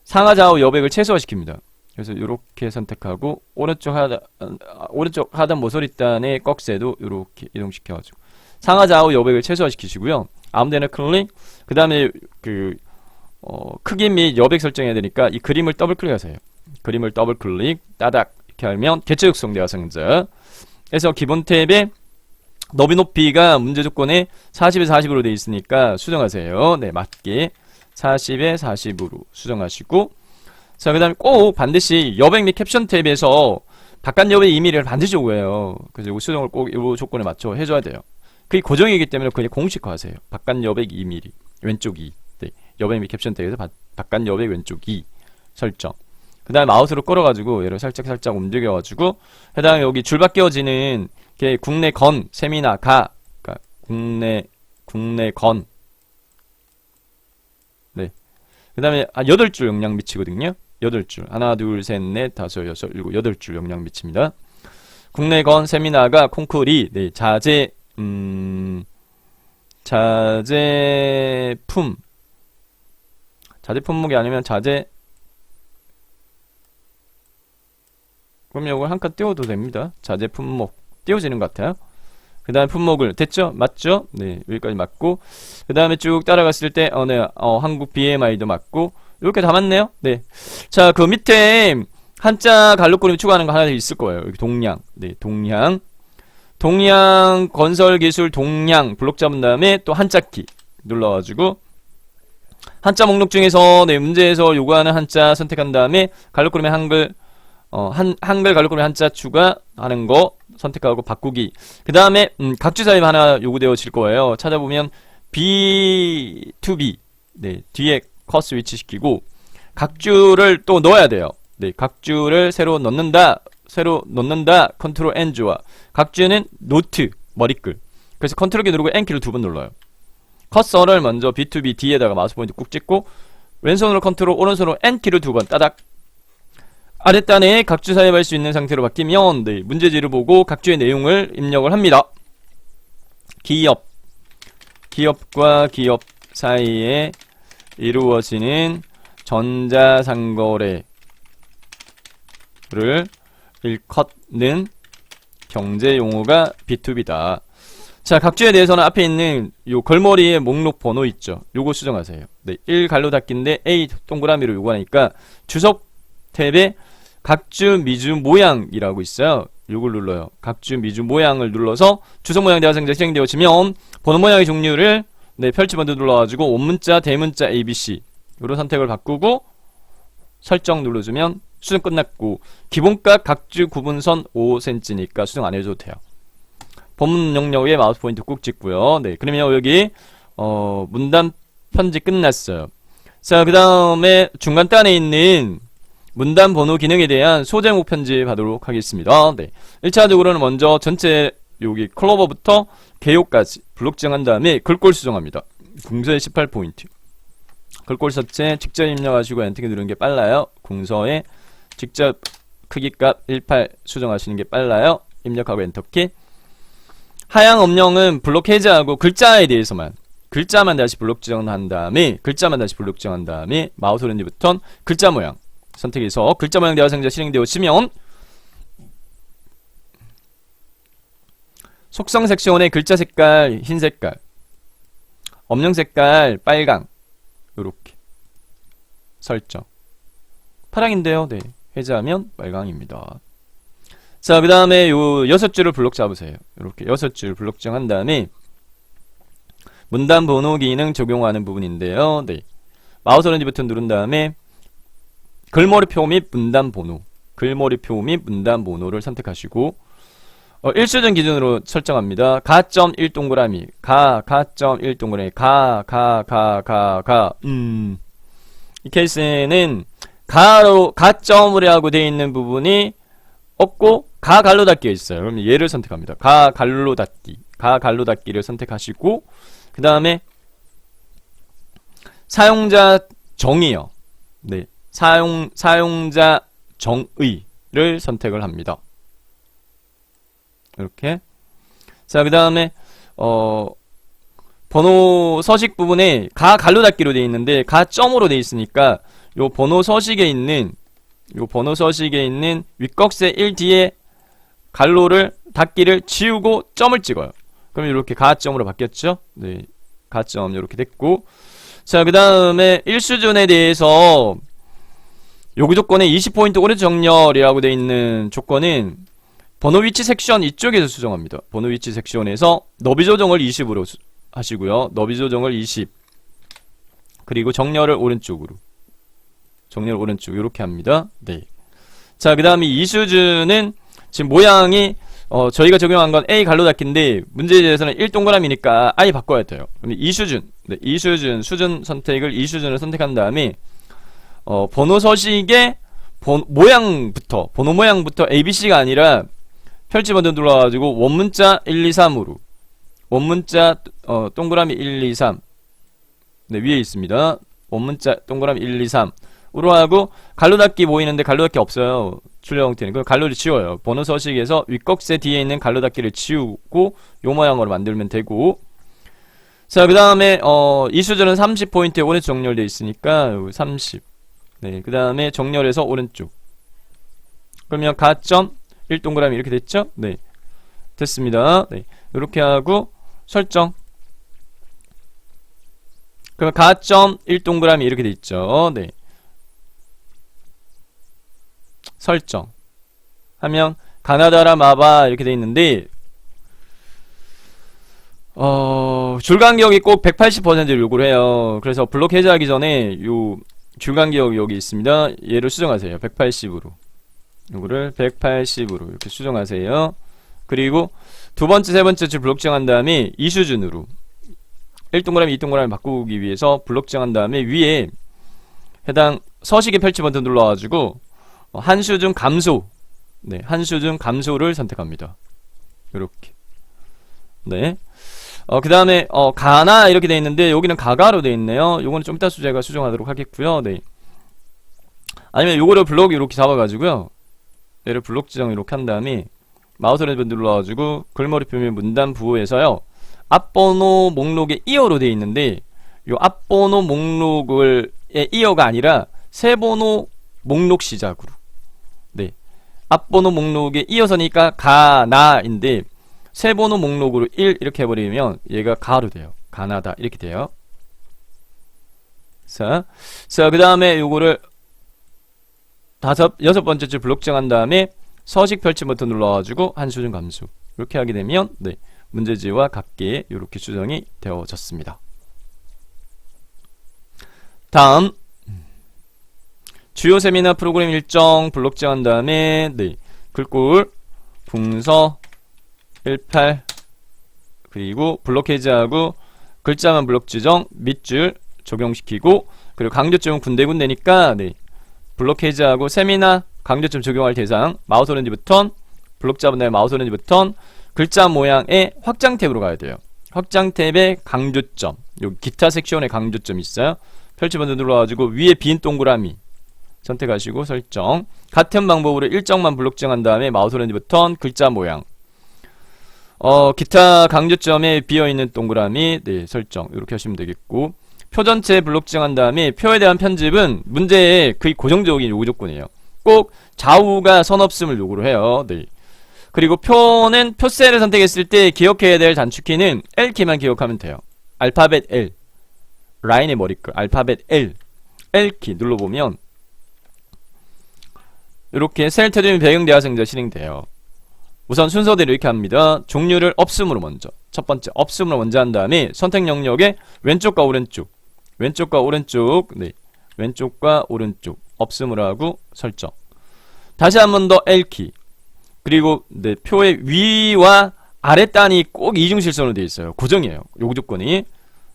상하 좌우 여백을 최소화시킵니다. 그래서 이렇게 선택하고 오른쪽 하단 모서리단의 꺽쇠도 이렇게 이동시켜가지고 상하 좌우 여백을 최소화시키시고요. 아무데나 클릭. 그 다음에 그 크기 및 여백 설정해야 되니까 이 그림을 더블 클릭하세요. 그림을 더블 클릭 따닥 이렇게 하면 개체 육성 대화상자. 그래서 기본 탭에 너비 높이가 문제 조건에 40에 40으로 되어 있으니까 수정하세요. 네, 맞게 40에 40으로 수정하시고 자, 그 다음에 꼭 반드시 여백 및 캡션 탭에서 바깥 여백 2mm를 반드시 오해요. 그래서 이 수정을 꼭 이 조건에 맞춰 해줘야 돼요. 그게 고정이기 때문에 그냥 공식화하세요. 바깥 여백 2mm 왼쪽 2. 네, 여백 및 캡션 탭에서 바깥 여백 왼쪽 2 설정. 그 다음에 마우스로 끌어가지고 얘를 살짝 움직여가지고 해당 여기 줄 바뀌어지는 게 국내 건, 세미나, 가, 그러니까 국내 건. 네. 그 다음에 8줄 영향 미치거든요. 8줄. 하나, 둘, 셋, 넷, 다섯, 여섯, 일곱, 8줄 영향 미칩니다. 국내 건, 세미나가, 콩쿠리, 네, 자제품목이 아니면 그럼 이걸 한 칸 띄워도 됩니다. 자제품목. 띄워지는 것 같아요. 그 다음에 품목을, 됐죠? 맞죠? 네, 여기까지 맞고. 그 다음에 쭉 따라갔을 때, 네, 한국 BMI도 맞고. 이렇게 다 맞네요? 네. 자, 그 밑에 한자 갈로그램 추가하는 거 하나 있을 거예요. 여기 동양. 네, 동양. 동양 건설기술 동양 블록 잡은 다음에 또 한자키 눌러가지고 한자 목록 중에서 네, 문제에서 요구하는 한자 선택한 다음에 갈로그램의 한글 한글 갈로그램 한자 추가하는 거 선택하고 바꾸기. 그 다음에 각주 삽입 하나 요구되어질 거예요. 찾아보면 B2B 네, 뒤에 커스 위치시키고 각주를 또 넣어야 돼요. 네, 각주를 새로 넣는다 컨트롤 N 좋아. 각주는 노트 머리글. 그래서 컨트롤 키 누르고 N 키를 2번 눌러요. 커서를 먼저 B2B D에다가 마우스 포인트 꾹 찍고 왼손으로 컨트롤 오른손으로 N 키를 2번 따닥. 아랫단에 각주 삽입할 수 있는 상태로 바뀌면 네, 문제지를 보고 각주의 내용을 입력을 합니다. 기업과 기업 사이에 이루어지는 전자상거래를 일컫는 경제용어가 B2B다. 자, 각주에 대해서는 앞에 있는 요 걸머리에 목록 번호 있죠. 요거 수정하세요. 네, 1 갈로 닫기인데 A 동그라미로 요구하니까 주석 탭에 각주 미주 모양이라고 있어요. 요걸 눌러요. 각주 미주 모양을 눌러서 주석 모양 대화상자 실행되어지면 번호 모양의 종류를 네, 펼치 번호 눌러가지고 원문자, 대문자, ABC 요런 선택을 바꾸고 설정 눌러주면 수정 끝났고 기본값 각주 구분선 5cm니까 수정 안 해줘도 돼요. 본문 영역에 마우스 포인트 꾹 찍고요. 네, 그러면 여기 문단 편지 끝났어요. 자, 그 다음에 중간단에 있는 문단 번호 기능에 대한 소제목 편집하도록 하겠습니다. 네, 1차적으로는 먼저 전체 여기 클로버부터 개요까지 블록 지정한 다음에 글꼴 수정합니다. 궁서에 18포인트. 글꼴 서체 직접 입력하시고 엔터키 누르는 게 빨라요. 궁서에 직접 크기값 18 수정하시는 게 빨라요. 입력하고 엔터키. 하향 업령은 블록 해제하고 글자에 대해서만 글자만 다시 블록 지정한 다음에 마우스 오른쪽부터 글자 모양 선택해서 글자 모양 대화상자 실행되어지면 속성 섹션의 글자 색깔 흰 색깔, 업령 색깔 빨강 요렇게 설정. 파랑인데요. 네, 해제하면 빨강입니다. 자, 그 다음에 요 6줄을 블록 잡으세요. 이렇게 6줄 블록 지정한 다음에 문단 번호 기능 적용하는 부분인데요. 네, 마우스 오른쪽 버튼 누른 다음에 글머리표 및 문단 번호를 선택하시고 일수준 기준으로 설정합니다. 가.1 동그라미 가.1 동그라미 이 케이스는 가점으로 하고 되어 있는 부분이 없고 가 갈로 닫기가 있어요. 그럼 얘를 선택합니다. 가 갈로 닫기를 선택하시고 그 다음에 사용자 정의요. 네, 사용자 정의를 선택을 합니다. 이렇게. 자, 그 다음에 번호 서식 부분에 가 갈로 닫기로 되어 있는데 가 점으로 되어 있으니까 요 번호 서식에 있는 윗꺽쇠 1 뒤에 갈로를 닫기를 지우고 점을 찍어요. 그럼 이렇게 가점으로 바뀌었죠? 네, 가점 이렇게 됐고. 자, 그 다음에 1수준에 대해서 요구 조건에 20포인트 오른쪽 정렬이라고 되어 있는 조건은 번호 위치 섹션 이쪽에서 수정합니다. 번호 위치 섹션에서 너비 조정을 20으로 하시고요. 너비 조정을 20. 그리고 정렬을 오른쪽으로. 정렬 오른쪽 이렇게 합니다. 네. 자, 그 다음에 이 수준은 지금 모양이 저희가 적용한 건 A 갈로 닫기인데 문제에 대해서는 1 동그라미니까 I 바꿔야 돼요. 그럼 이 수준, 네, 이 수준 선택을 이 수준을 선택한 다음에 번호 서식에 모양부터 번호 모양부터 ABC가 아니라 펼치 버튼 눌러가지고 원문자 1, 2, 3으로 원문자 동그라미 1, 2, 3 네, 위에 있습니다. 원문자 동그라미 1, 2, 3으로 하고 갈로 닫기 보이는데 갈로 닫기 없어요. 출력 형태는. 그럼 갈로를 지워요. 번호 서식에서 윗꺽쇠 뒤에 있는 갈로 닫기를 지우고 요 모양으로 만들면 되고, 자, 그 다음에 이 수준은 30포인트에 오른쪽 정렬되어 있으니까 30. 네, 그 다음에 정렬해서 오른쪽. 그러면 가점 1동그라미 이렇게 됐죠? 네, 됐습니다. 네, 이렇게 하고 설정. 그러면 가점 1동그라미 이렇게 돼 있죠. 네, 설정 하면 가나다라 마바 이렇게 돼 있는데, 줄간격이 꼭 180%를 요구를 해요. 그래서 블록 해제하기 전에 요 줄간격 여기 있습니다. 얘를 수정하세요. 180으로. 요거를 180으로 이렇게 수정하세요. 그리고 두 번째, 세 번째 줄 블록 지정한 다음에 이 수준으로 1동그라미, 2동그라미 바꾸기 위해서 블록 지정한 다음에 위에 해당 서식의 펼치 버튼 눌러가지고 한 수준 감소, 네, 한 수준 감소를 선택합니다. 요렇게. 네. 그 다음에 가나 이렇게 돼 있는데 여기는 가가로 돼 있네요. 요거는 좀 이따 제가 수정하도록 하겠고요. 네. 아니면 요거를 블록 이렇게 잡아가지고요, 얘를 블록 지정 이렇게 한 다음에 마우스 오른쪽 눌러가지고 글머리 표면 문단 부호에서요, 앞번호 목록에 이어로 돼 있는데 요 앞번호 목록의 이어가 아니라 세번호 목록 시작으로, 네, 앞번호 목록에 이어서니까 가나인데 세번호 목록으로 1 이렇게 해버리면 얘가 가로 돼요. 가나다 이렇게 돼요. 자, 그 다음에 요거를 여섯 번째 줄 블록 정한 다음에 서식 펼치 버튼 눌러가지고 한 수준 감소 이렇게 하게 되면, 네, 문제지와 같게 이렇게 수정이 되어졌습니다. 다음 주요 세미나 프로그램 일정 블록 정한 다음에, 네, 글꼴 궁서 18 그리고 블록 해제하고 글자만 블록 지정 밑줄 적용시키고, 그리고 강조점은 군데군데니까, 네, 블록 해제하고 세미나 강조점 적용할 대상 마우스 오렌지 버튼 블록 잡은 다음에 마우스 오렌지 버튼 글자 모양의 확장 탭으로 가야 돼요. 확장 탭에 강조점, 여기 기타 섹션에 강조점 있어요. 펼치 버튼 눌러가지고 위에 빈 동그라미 선택하시고 설정. 같은 방법으로 일정만 블록 지정한 다음에 마우스 오렌지 버튼 글자 모양 기타 강조점에 비어있는 동그라미, 네, 설정 이렇게 하시면 되겠고, 표 전체 블록 지정한 다음에 표에 대한 편집은 문제의 거의 고정적인 요구 조건이에요. 꼭 좌우가 선 없음을 요구를 해요. 네. 그리고 표는 표셀을 선택했을 때 기억해야 될 단축키는 L키만 기억하면 돼요. 알파벳 L, 라인의 머리끝 알파벳 L, L키 눌러보면 이렇게 셀 테두리 배경 대화상자 실행돼요. 우선 순서대로 이렇게 합니다. 종류를 없음으로 먼저, 첫 번째 없음으로 먼저 한 다음에 선택 영역에 왼쪽과 오른쪽, 왼쪽과 오른쪽, 네, 왼쪽과 오른쪽 없음으로 하고 설정. 다시 한 번 더 L키. 그리고 네, 표의 위와 아래 단이 꼭 이중실선으로 되어 있어요. 고정이에요. 요구 조건이.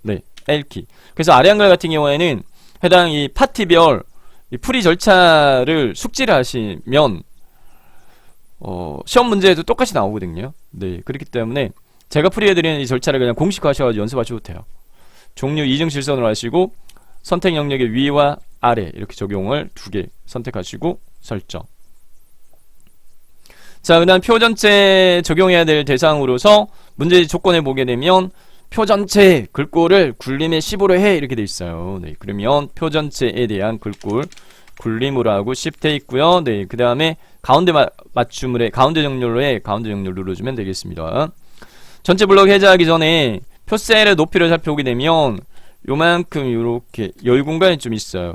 네, L키. 그래서 아래 한글 같은 경우에는 해당 이 파티별 이 풀이 절차를 숙지를 하시면 시험 문제에도 똑같이 나오거든요. 네, 그렇기 때문에 제가 풀이해드리는 이 절차를 그냥 공식화하셔가지고 연습하셔도 돼요. 종류 이중실선으로 하시고 선택 영역의 위와 아래 이렇게 적용을 두 개 선택하시고 설정. 자, 그 다음 표 전체 적용해야 될 대상으로서 문제 조건을 보게 되면 표 전체 글꼴을 굴림에 15로 해 이렇게 돼 있어요. 네, 그러면 표 전체에 대한 글꼴 굴림으로 하고 10 돼 있고요. 네, 그 다음에 가운데 맞춤을 해, 가운데 정렬로 해, 가운데 정렬 눌러주면 되겠습니다. 전체 블록 해제하기 전에 표셀의 높이를 살펴보게 되면 요만큼 요렇게 여유 공간이 좀 있어요.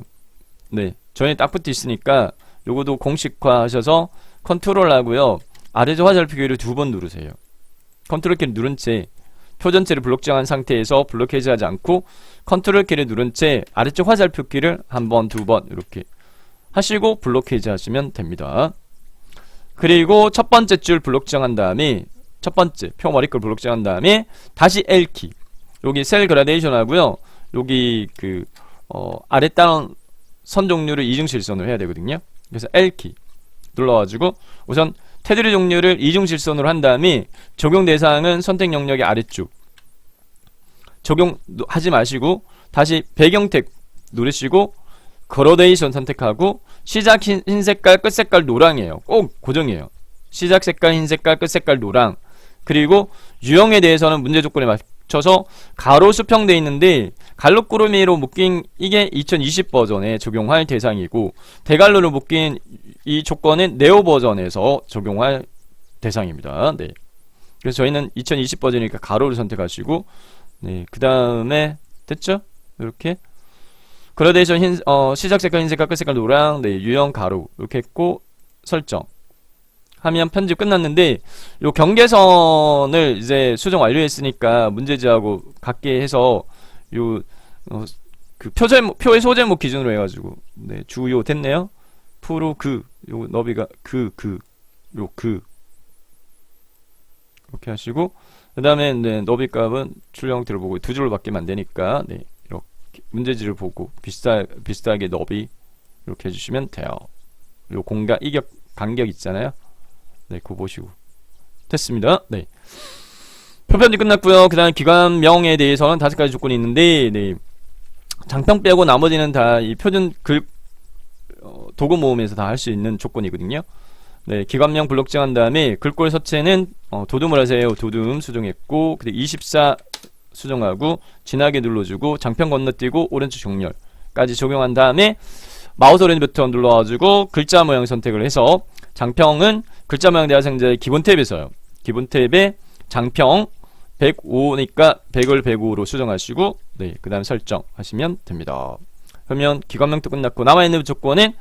네, 전에 딱 붙어 있으니까 요거도 공식화 하셔서 컨트롤 하고요, 아래쪽 화살표기를 2번 누르세요. 컨트롤 키를 누른 채 표 전체를 블록 정한 상태에서 블록 해제하지 않고 컨트롤 키를 누른 채 아래쪽 화살표 키를 한 번, 2번 이렇게 하시고 블록 해제하시면 됩니다. 그리고 첫 번째 줄 블록 정한 다음에 첫 번째 표 머리글 블록 정한 다음에 다시 L키. 여기 셀 그라데이션 하고요, 여기 그 아래 다운 선 종류를 이중실선으로 해야 되거든요. 그래서 L키 눌러가지고 우선 테두리 종류를 이중실선으로 한 다음에 적용 대상은 선택 영역의 아래쪽 적용하지 마시고 다시 배경택 누르시고 그라데이션 선택하고 시작 흰색깔 끝색깔 노랑이에요. 꼭 고정이에요. 시작 색깔 흰색깔 끝색깔 노랑. 그리고 유형에 대해서는 문제 조건에 맞춰서 가로 수평되어 있는데 갈로꾸러미로 묶인 이게 2020 버전에 적용할 대상이고 대갈로로 묶인 이 조건은 네오 버전에서 적용할 대상입니다. 네. 그래서 저희는 2020 버전이니까 가로를 선택하시고 네, 그 다음에 됐죠? 이렇게 그라데이션 시작 색깔 흰색깔 끝색깔 노랑 네, 유형 가로 이렇게 했고 설정 하면 편집 끝났는데 요 경계선을 이제 수정 완료했으니까 문제지하고 같게 해서 요 그 표의 소제목 기준으로 해가지고 네, 주요 됐네요. 프로 요 너비가 이렇게 하시고 그 다음에 네, 너비 값은 출력 형태를 보고 두 줄로 바뀌면 안 되니까 네, 이렇게 문제지를 보고 비슷하게 너비 이렇게 해주시면 돼요. 요 공간 이격 간격 있잖아요. 네, 그거 보시고 됐습니다. 네, 표편지 끝났고요. 그 다음에 기관명에 대해서는 5가지 조건이 있는데 네, 장평 빼고 나머지는 다 이 표준 도구 모음에서 다 할 수 있는 조건이거든요. 네, 기관명 블록 정한 다음에 글꼴 서체는 도둠을 하세요. 도둠 수정했고 그리고 24 수정하고 진하게 눌러주고 장평 건너뛰고 오른쪽 정렬까지 적용한 다음에 마우스 오른쪽 버튼 눌러가지고 글자 모양 선택을 해서 장평은 글자 모양 대화상자의 기본 탭에서요. 기본 탭에 장평 105니까 100을 105로 수정하시고 네, 그 다음 설정하시면 됩니다. 그러면 기관명도 끝났고 남아있는 조건은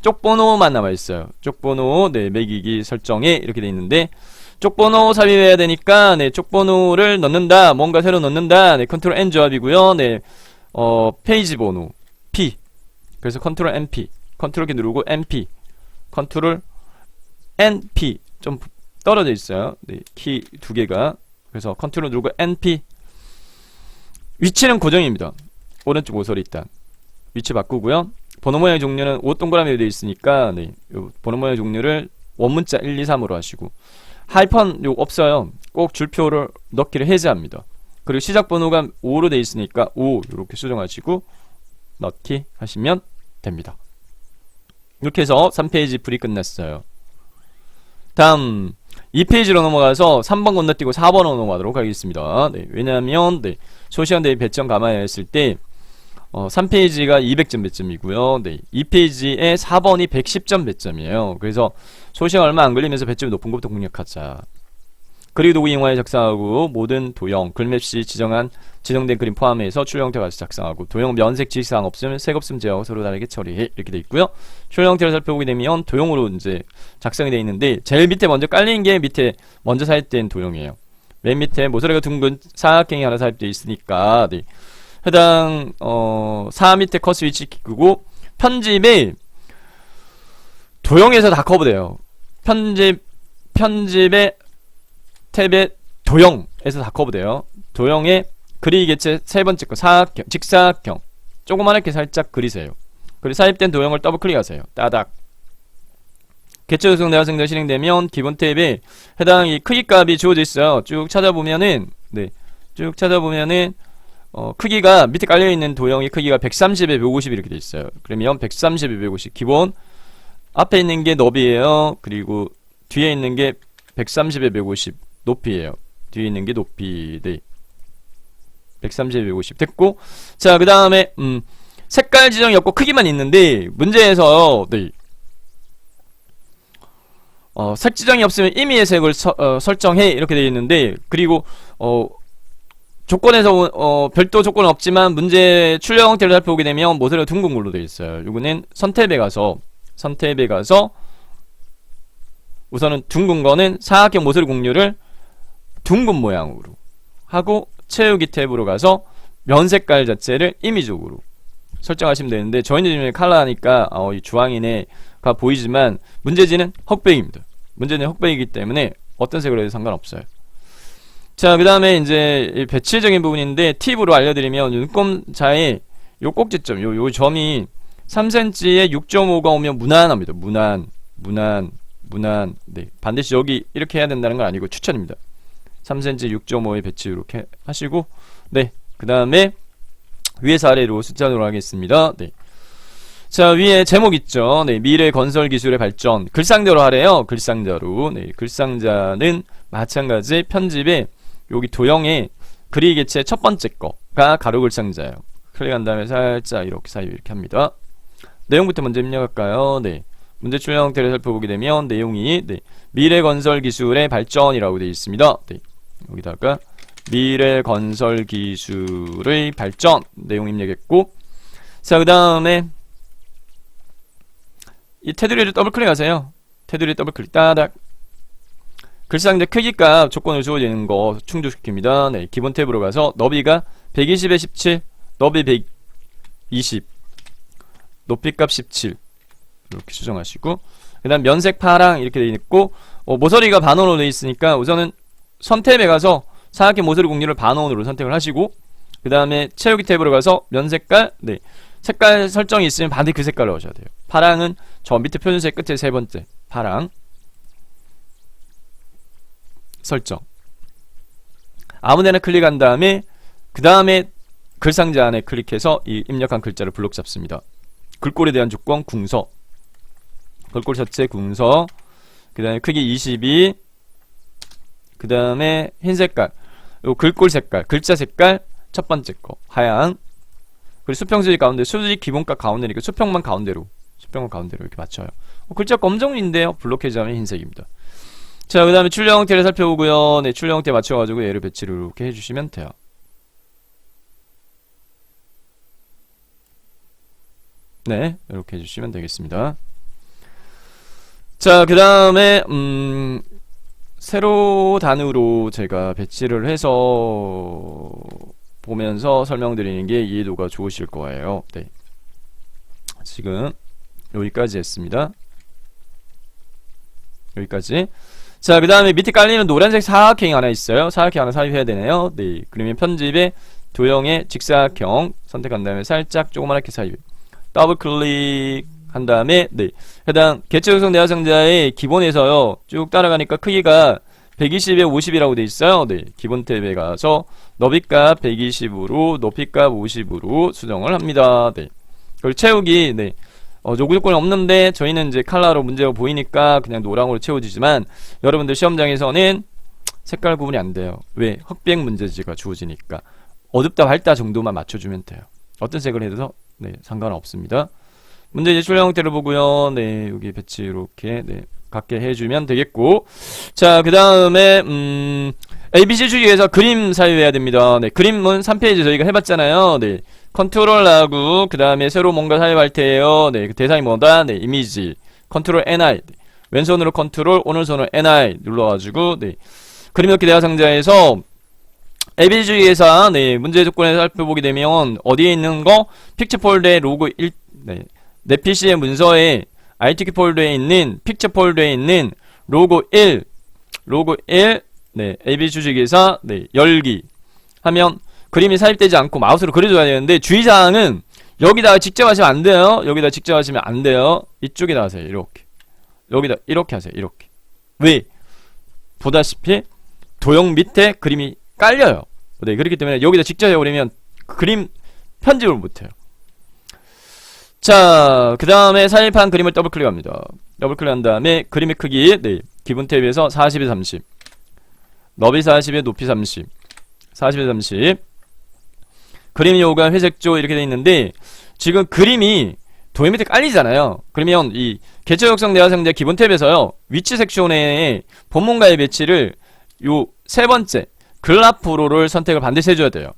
쪽번호만 남아있어요. 쪽번호 네, 매기기 설정에 이렇게 돼 있는데 쪽번호 삽입해야 되니까 네, 쪽번호를 넣는다 뭔가 새로 넣는다 네, 컨트롤 N 조합이고요. 네, 페이지 번호 P 그래서 컨트롤 NP 컨트롤 키 누르고 NP 컨트롤 NP 좀 떨어져 있어요. 네, 키 두 개가 그래서 컨트롤 누르고 NP 위치는 고정입니다. 오른쪽 모서리 일단 위치 바꾸고요. 번호 모양의 종류는 5 동그라미로 되어 있으니까 네, 요 번호 모양의 종류를 원문자 1, 2, 3으로 하시고 하이펀 요 없어요. 꼭 줄표를 넣기를 해제합니다. 그리고 시작 번호가 5로 되어 있으니까 5 이렇게 수정하시고 넣기 하시면 됩니다. 이렇게 해서 3페이지 풀이 끝났어요. 다음 2페이지로 넘어가서 3번 건너뛰고 4번으로 넘어가도록 하겠습니다. 네, 왜냐하면 네, 소시간 대비 배점 감안했을 때 3페이지가 200점 배점이고요. 네, 2페이지에 4번이 110점 배점이에요. 그래서 소시간 얼마 안 걸리면서 배점이 높은 것부터 공략하자. 그리고 도구 이용하여 작성하고 모든 도형, 글맵 시 지정된 그림 포함해서 출력 형태 가서 작성하고 도형 면색 지시사항 없으면 색 없음 제하고 서로 다르게 처리해 이렇게 돼 있고요. 출력 형태를 살펴보게 되면 도형으로 이제 작성이 돼 있는데 제일 밑에 먼저 깔린 게 밑에 먼저 삽입된 도형이에요. 맨 밑에 모서리가 둥근 사각형이 하나 삽입되어 있으니까 네. 해당 사 밑에 컷 스위치 키고 편집에 도형에서 다 커버돼요. 편집의 탭에 도형에서 다 커버돼요. 도형에 그리기 개체 세 번째 거 사각형, 직사각형 조그맣게 살짝 그리세요. 그리고 삽입된 도형을 더블 클릭하세요. 따닥. 개체 구성 대화생자 실행되면 기본 탭에 해당 이 크기 값이 주어져 있어요. 쭉 찾아보면은 네, 쭉 찾아보면은 크기가 밑에 깔려있는 도형의 크기가 130에 150 이렇게 돼 있어요. 그러면 130에 150 기본 앞에 있는 게 너비예요. 그리고 뒤에 있는 게 130에 150 높이에요. 뒤에 있는 게 높이. 네. 130에 150 됐고 자 그 다음에 색깔 지정이 없고 크기만 있는데 문제에서 네. 색 지정이 없으면 임의의 색을 설정해 이렇게 되어 있는데 그리고 조건에서 별도 조건은 없지만 문제 출력 형태를 살펴보게 되면 모서리가 둥근 걸로 되어 있어요. 요거는 선탭에 가서 우선은 둥근 거는 사각형 모서리 공유를 둥근 모양으로 하고 채우기 탭으로 가서 면 색깔 자체를 임의적으로 설정하시면 되는데 저희는 지금 컬러하니까 이 주황이네가 보이지만 문제지는 흑백입니다. 문제는 흑백이기 때문에 어떤 색으로 해도 상관없어요. 자, 그 다음에 이제 배치적인 부분인데 팁으로 알려드리면 눈금자의 요 꼭지점, 요 점이 3cm에 6.5가 오면 무난합니다. 무난. 네, 반드시 여기 이렇게 해야 된다는 건 아니고 추천입니다. 3cm 6.5의 배치 이렇게 하시고, 네, 그 다음에 위에서 아래로 숫자로 하겠습니다. 네. 자, 위에 제목 있죠. 네, 미래 건설 기술의 발전. 글상자로 하래요. 글상자로. 네, 글상자는 마찬가지 편집에 여기 도형에 그리 개체 첫 번째 거가 가로 글상자예요. 클릭한 다음에 살짝 이렇게 사이 이렇게 합니다. 내용부터 먼저 입력할까요? 네. 문제 출력 형태를 살펴보게 되면 내용이 네, 미래 건설 기술의 발전이라고 되어 있습니다. 네. 여기다가 미래 건설 기술의 발전 내용 입력했고, 자, 그 다음에 이 테두리를 더블 클릭하세요. 테두리 더블 클릭 따닥. 글상자 크기값 조건을 주어지는 거 충족시킵니다. 네, 기본 탭으로 가서 너비가 120에 17, 너비 120, 높이값 17 이렇게 수정하시고, 그 다음 면색 파랑 이렇게 되어 있고, 모서리가 반원으로 되어 있으니까 우선은 선탭에 가서 사각형 모서리 공률을 반원으로 선택을 하시고, 그 다음에 채우기 탭으로 가서 면색깔, 네, 색깔 설정이 있으면 반드시 그 색깔로 하셔야 돼요. 파랑은 저 밑에 표준색 끝에 세 번째 파랑 설정, 아무데나 클릭한 다음에 그 다음에 글상자 안에 클릭해서 이 입력한 글자를 블록 잡습니다. 글꼴에 대한 조건 궁서, 글꼴 자체 궁서, 그 다음에 크기 22, 그 다음에 흰 색깔, 요 글꼴 색깔, 글자 색깔 첫 번째 거 하양, 그리고 수평수지 가운데, 수지 기본값 가운데니까 수평만 가운데로 이렇게 맞춰요. 글자가 검정인데요, 블록 해제하면 흰색입니다. 자, 그 다음에 출력 형태를 살펴보고요. 네, 출력 형태 맞춰가지고 얘를 배치를 이렇게 해주시면 돼요. 네, 이렇게 해주시면 되겠습니다. 자, 그 다음에 세로 단으로 제가 배치를 해서 보면서 설명드리는 게 이해도가 좋으실 거예요. 네, 지금 여기까지 했습니다. 여기까지. 자, 그 다음에 밑에 깔리는 노란색 사각형이 하나 있어요. 사각형 하나 삽입해야 되네요. 네, 그러면 편집에 도형의 직사각형 선택한 다음에 살짝 조그맣게 삽입, 더블 클릭한 다음에 네, 해당 개체 구성 대화상자의 기본에서요 쭉 따라가니까 크기가 120에 50이라고 돼 있어요. 네, 기본 탭에 가서 너비값 120으로 높이값 50으로 수정을 합니다. 네, 그리고 채우기, 네, 요구 조건이 없는데 저희는 이제 컬러로 문제가 보이니까 그냥 노랑으로 채워지지만 여러분들 시험장에서는 색깔 구분이 안 돼요. 왜? 흑백 문제지가 주어지니까 어둡다 밝다 정도만 맞춰주면 돼요. 어떤 색을 해도 네, 상관은 없습니다. 문제 이제 출력 형태를 보고요. 네, 여기 배치 이렇게 네, 갖게 해주면 되겠고, 자, 그 다음에 ABC 주기에서 그림 사용해야 됩니다. 네, 그림은 3페이지 저희가 해봤잖아요. 네, 컨트롤 하고 그 다음에 새로 뭔가 사용할 때예요. 네, 그 대상이 뭐다? 네, 이미지 컨트롤 NI, 네, 왼손으로 컨트롤, 오른손으로 NI 눌러가지고 네, 그림 넣기 대화 상자에서 ABC 주기에서 네, 문제 조건을 살펴보게 되면 어디에 있는 거? 픽처 폴더에 로고 1, 네, 내 PC의 문서에 RTK 폴더에 있는 픽처 폴더에 있는 로고 1, 네, AB 주식에서 네, 열기 하면 그림이 삽입되지 않고 마우스로 그려줘야 되는데 주의사항은 여기다가 직접 하시면 안 돼요. 여기다 직접 하시면 안 돼요. 이쪽에다 하세요. 이렇게. 여기다 이렇게 하세요. 이렇게. 왜? 보다시피 도형 밑에 그림이 깔려요. 네, 그렇기 때문에 여기다 직접 해버리면 그림 편집을 못해요. 자, 그 다음에 삽입한 그림을 더블 클릭합니다. 더블 클릭한 다음에 그림의 크기, 네, 기본 탭에서 40에 30, 너비 40에 높이 30, 40에 30. 그림 요가 회색조 이렇게 돼 있는데 지금 그림이 도형 밑에 깔리잖아요. 그러면 이 개체 적성 대화상자 기본 탭에서요 위치 섹션에 본문과의 배치를 요 세 번째 글라프로를 선택을 반드시 해줘야 돼요.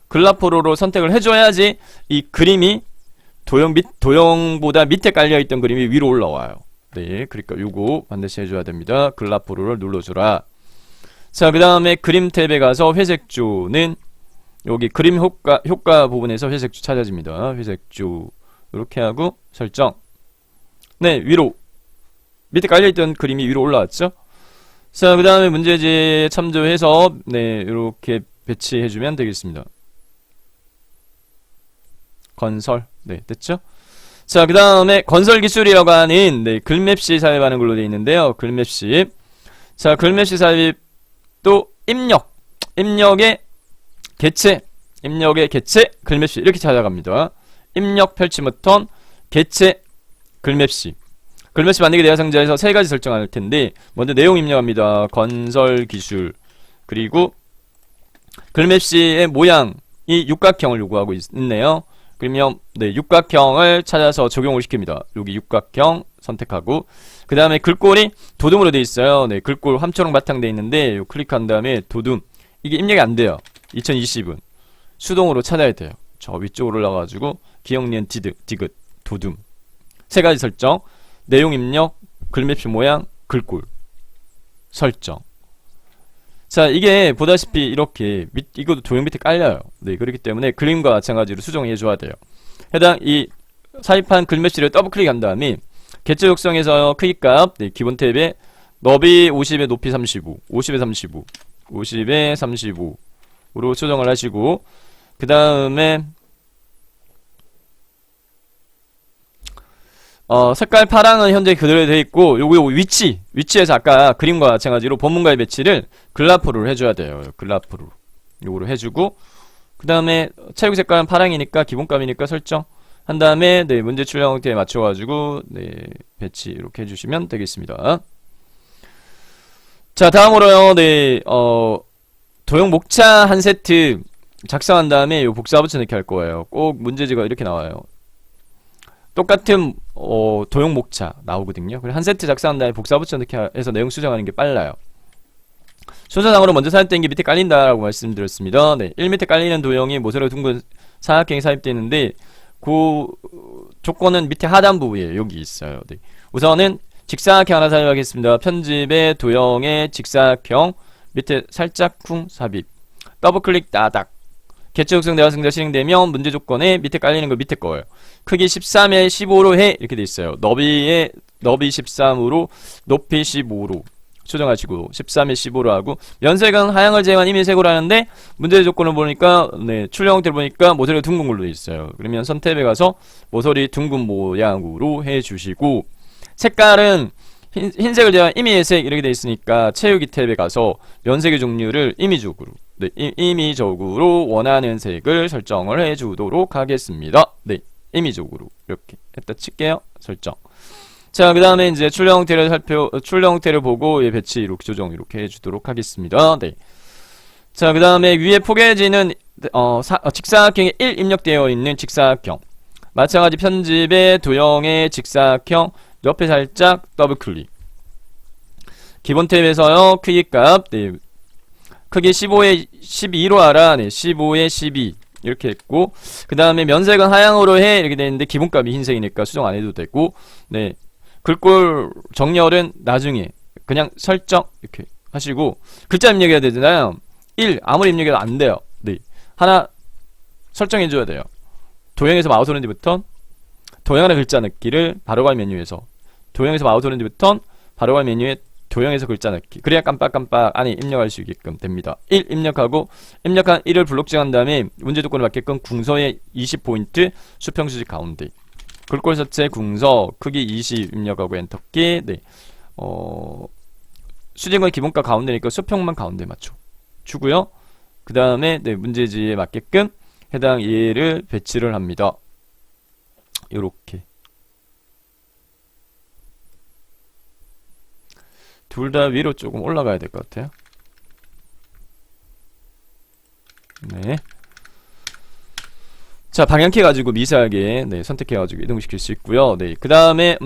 글라프로로 선택을 해줘야지 이 그림이 도형보다 밑에 깔려있던 그림이 위로 올라와요. 네, 그러니까 요거 반드시 해줘야 됩니다. 글라프로를 눌러주라. 자, 그 다음에 그림 탭에 가서 회색조는 여기 그림 효과 부분에서 회색조 찾아집니다. 회색조 이렇게 하고 설정. 네, 위로 밑에 깔려있던 그림이 위로 올라왔죠. 자, 그 다음에 문제지 참조해서 네, 이렇게 배치해주면 되겠습니다. 건설. 네, 됐죠? 자, 그 다음에 건설기술이라고 하는, 네, 글맵시 삽입하는 걸로 되어 있는데요. 글맵시. 자, 글맵시 삽입 또 입력의 개체, 글맵시 이렇게 찾아갑니다. 입력 펼치 버튼, 개체, 글맵시. 글맵시 만들기 대화 상자에서 세 가지 설정할 텐데, 먼저 내용 입력합니다. 건설 기술. 그리고 글맵시의 모양이 육각형을 요구하고 있네요. 그러면 네, 육각형을 찾아서 적용을 시킵니다. 여기 육각형 선택하고, 그 다음에 글꼴이 도둠으로 되어 있어요. 네, 글꼴 함초록 바탕 되어 있는데, 요 클릭한 다음에 도둠. 이게 입력이 안 돼요. 2020은 수동으로 찾아야 돼요. 저 위쪽으로 올라가가지고 기억, 니은, 디귿, 도둠. 세 가지 설정. 내용 입력, 글맵시 모양, 글꼴 설정. 자, 이게 보다시피 이렇게 이것도 도형 밑에 깔려요. 네, 그렇기 때문에 그림과 마찬가지로 수정해 줘야 돼요. 해당 이 삽입한 글맵시를 더블 클릭한 다음에 개체 적성에서 크기값, 네, 기본 탭에 너비 50에 높이 35, 50에 35, 50에 35으로 수정을 하시고, 그 다음에 색깔 파랑은 현재 그대로 되어 있고, 요거 위치에서 아까 그림과 마찬가지로 본문과의 배치를 글라프로 해줘야 돼요. 글라프로 요거로 해주고, 그 다음에 체육 색깔은 파랑이니까 기본값이니까 설정 한 다음에, 네, 문제 출력 형태에 맞춰가지고, 네, 배치 이렇게 해주시면 되겠습니다. 자, 다음으로요, 네, 도형 목차 한 세트 작성한 다음에 요 복사 붙여넣기 할 거예요. 꼭 문제지가 이렇게 나와요. 똑같은 도형 목차 나오거든요. 그래서 한 세트 작성한 다음에 복사 붙여넣기 해서 내용 수정하는 게 빨라요. 순서상으로 먼저 삽입된 게 밑에 깔린다라고 말씀드렸습니다. 네, 1m 깔리는 도형이 모서리 둥근 사각형이 삽입되는데, 그 조건은 밑에 하단부에 여기 있어요. 네. 우선은 직사각형 하나 삽입하겠습니다. 편집의 도형의 직사각형 밑에 살짝 쿵 삽입. 더블클릭 따닥. 개체 적성 대화 상자 실행되면 문제 조건에 밑에 깔리는 거 밑에 거예요. 크기 13에 15로 해 이렇게 돼 있어요. 너비 13으로 높이 15로 수정하시고 13에 15로 하고, 면색은 하향을 제외한 임의색으로 하는데 문제 조건을 보니까, 네, 출력 형태를 보니까 모서리가 둥근 걸로 돼 있어요. 그러면 선 탭에 가서 모서리 둥근 모양으로 해주시고, 색깔은 흰색을 제외한 임의색 이렇게 돼 있으니까 채우기 탭에 가서 면색의 종류를 임의적으로, 네, 임의적으로 원하는 색을 설정을 해주도록 하겠습니다. 네, 임의적으로 이렇게 했다 칠게요. 설정. 자, 그 다음에 이제 출력 형태를 보고 예, 배치 이렇게 조정 이렇게 해주도록 하겠습니다. 네. 자, 그 다음에 위에 포개지는 직사각형에 1 입력되어 있는 직사각형. 마찬가지 편집의 도형의 직사각형 옆에 살짝 더블 클릭. 기본 탭에서요, 크기값, 네, 크기 15에 12로 하라. 네, 15에 12 이렇게 했고, 그 다음에 면색은 하향으로 해 이렇게 되는데 기본값이 흰색이니까 수정 안 해도 되고, 네, 글꼴 정렬은 나중에 그냥 설정 이렇게 하시고, 글자 입력해야 되잖아요. 1 아무리 입력해도 안 돼요. 네, 하나 설정해 줘야 돼요. 도형에서 마우스 오른지 버튼, 도형하는 글자 넣기를 바로갈 메뉴에서, 도형에서 마우스 오른지 버튼, 바로갈 메뉴에 도형에서 글자 넣기. 그래야 깜빡깜빡 안에 입력할 수 있게끔 됩니다. 1 입력하고, 입력한 1을 블록칭한 다음에 문제 조건을 맞게끔 궁서에 20포인트, 수평 수직 가운데, 글꼴 서체 궁서 크기 20 입력하고 엔터키. 네, 수직은 기본값 가운데니까 수평만 가운데 맞춰 주고요. 그 다음에 네, 문제지에 맞게끔 해당 예를 배치를 합니다. 요렇게 둘 다 위로 조금 올라가야 될 것 같아요. 네. 자, 방향키 가지고 미세하게, 네, 선택해가지고 이동시킬 수 있고요. 네, 그 다음에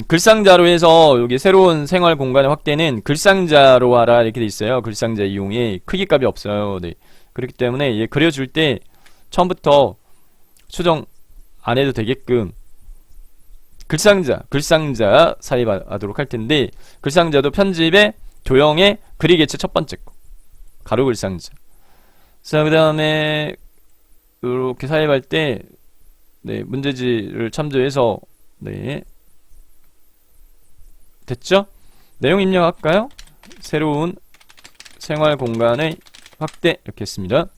글상자로 해서 여기 새로운 생활 공간의 확대는 글상자로 하라 이렇게 돼 있어요. 글상자 이용에 크기값이 없어요. 네, 그렇기 때문에 얘 그려줄 때 처음부터 수정 안 해도 되게끔 글상자 삽입하도록 할 텐데, 글상자도 편집에 도형의 그리 개체 첫 번째 거 가로 글상자. 자, 그 다음에 이렇게 삽입할 때, 네, 문제지를 참조해서, 네, 됐죠? 내용 입력할까요? 새로운 생활 공간의 확대 이렇게 했습니다.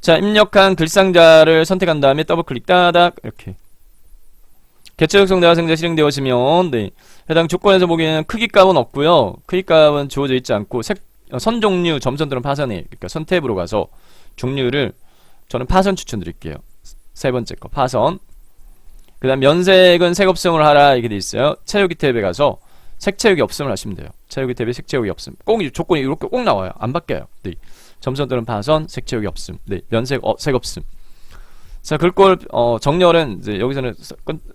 자, 입력한 글상자를 선택한 다음에 더블 클릭 따닥 이렇게 개체 작성 대화상자 실행되어지면 네, 해당 조건에서 보기에는 크기 값은 없고요. 크기 값은 주어져 있지 않고 선 종류 점선들은 파선이에요. 그러니까 선 탭으로 가서 종류를 저는 파선 추천드릴게요. 세 번째 거 파선. 그 다음 면색은 색 없음을 하라 이렇게 돼 있어요. 채우기 탭에 가서 색 채우기 없음을 하시면 돼요. 채우기 탭에 색 채우기 없음. 꼭 조건이 이렇게 꼭 나와요. 안 바뀌어요. 네. 점선 또는 파선, 색 채우기 없음. 네. 면색 색 없음. 자, 글꼴 정렬은 이제 여기서는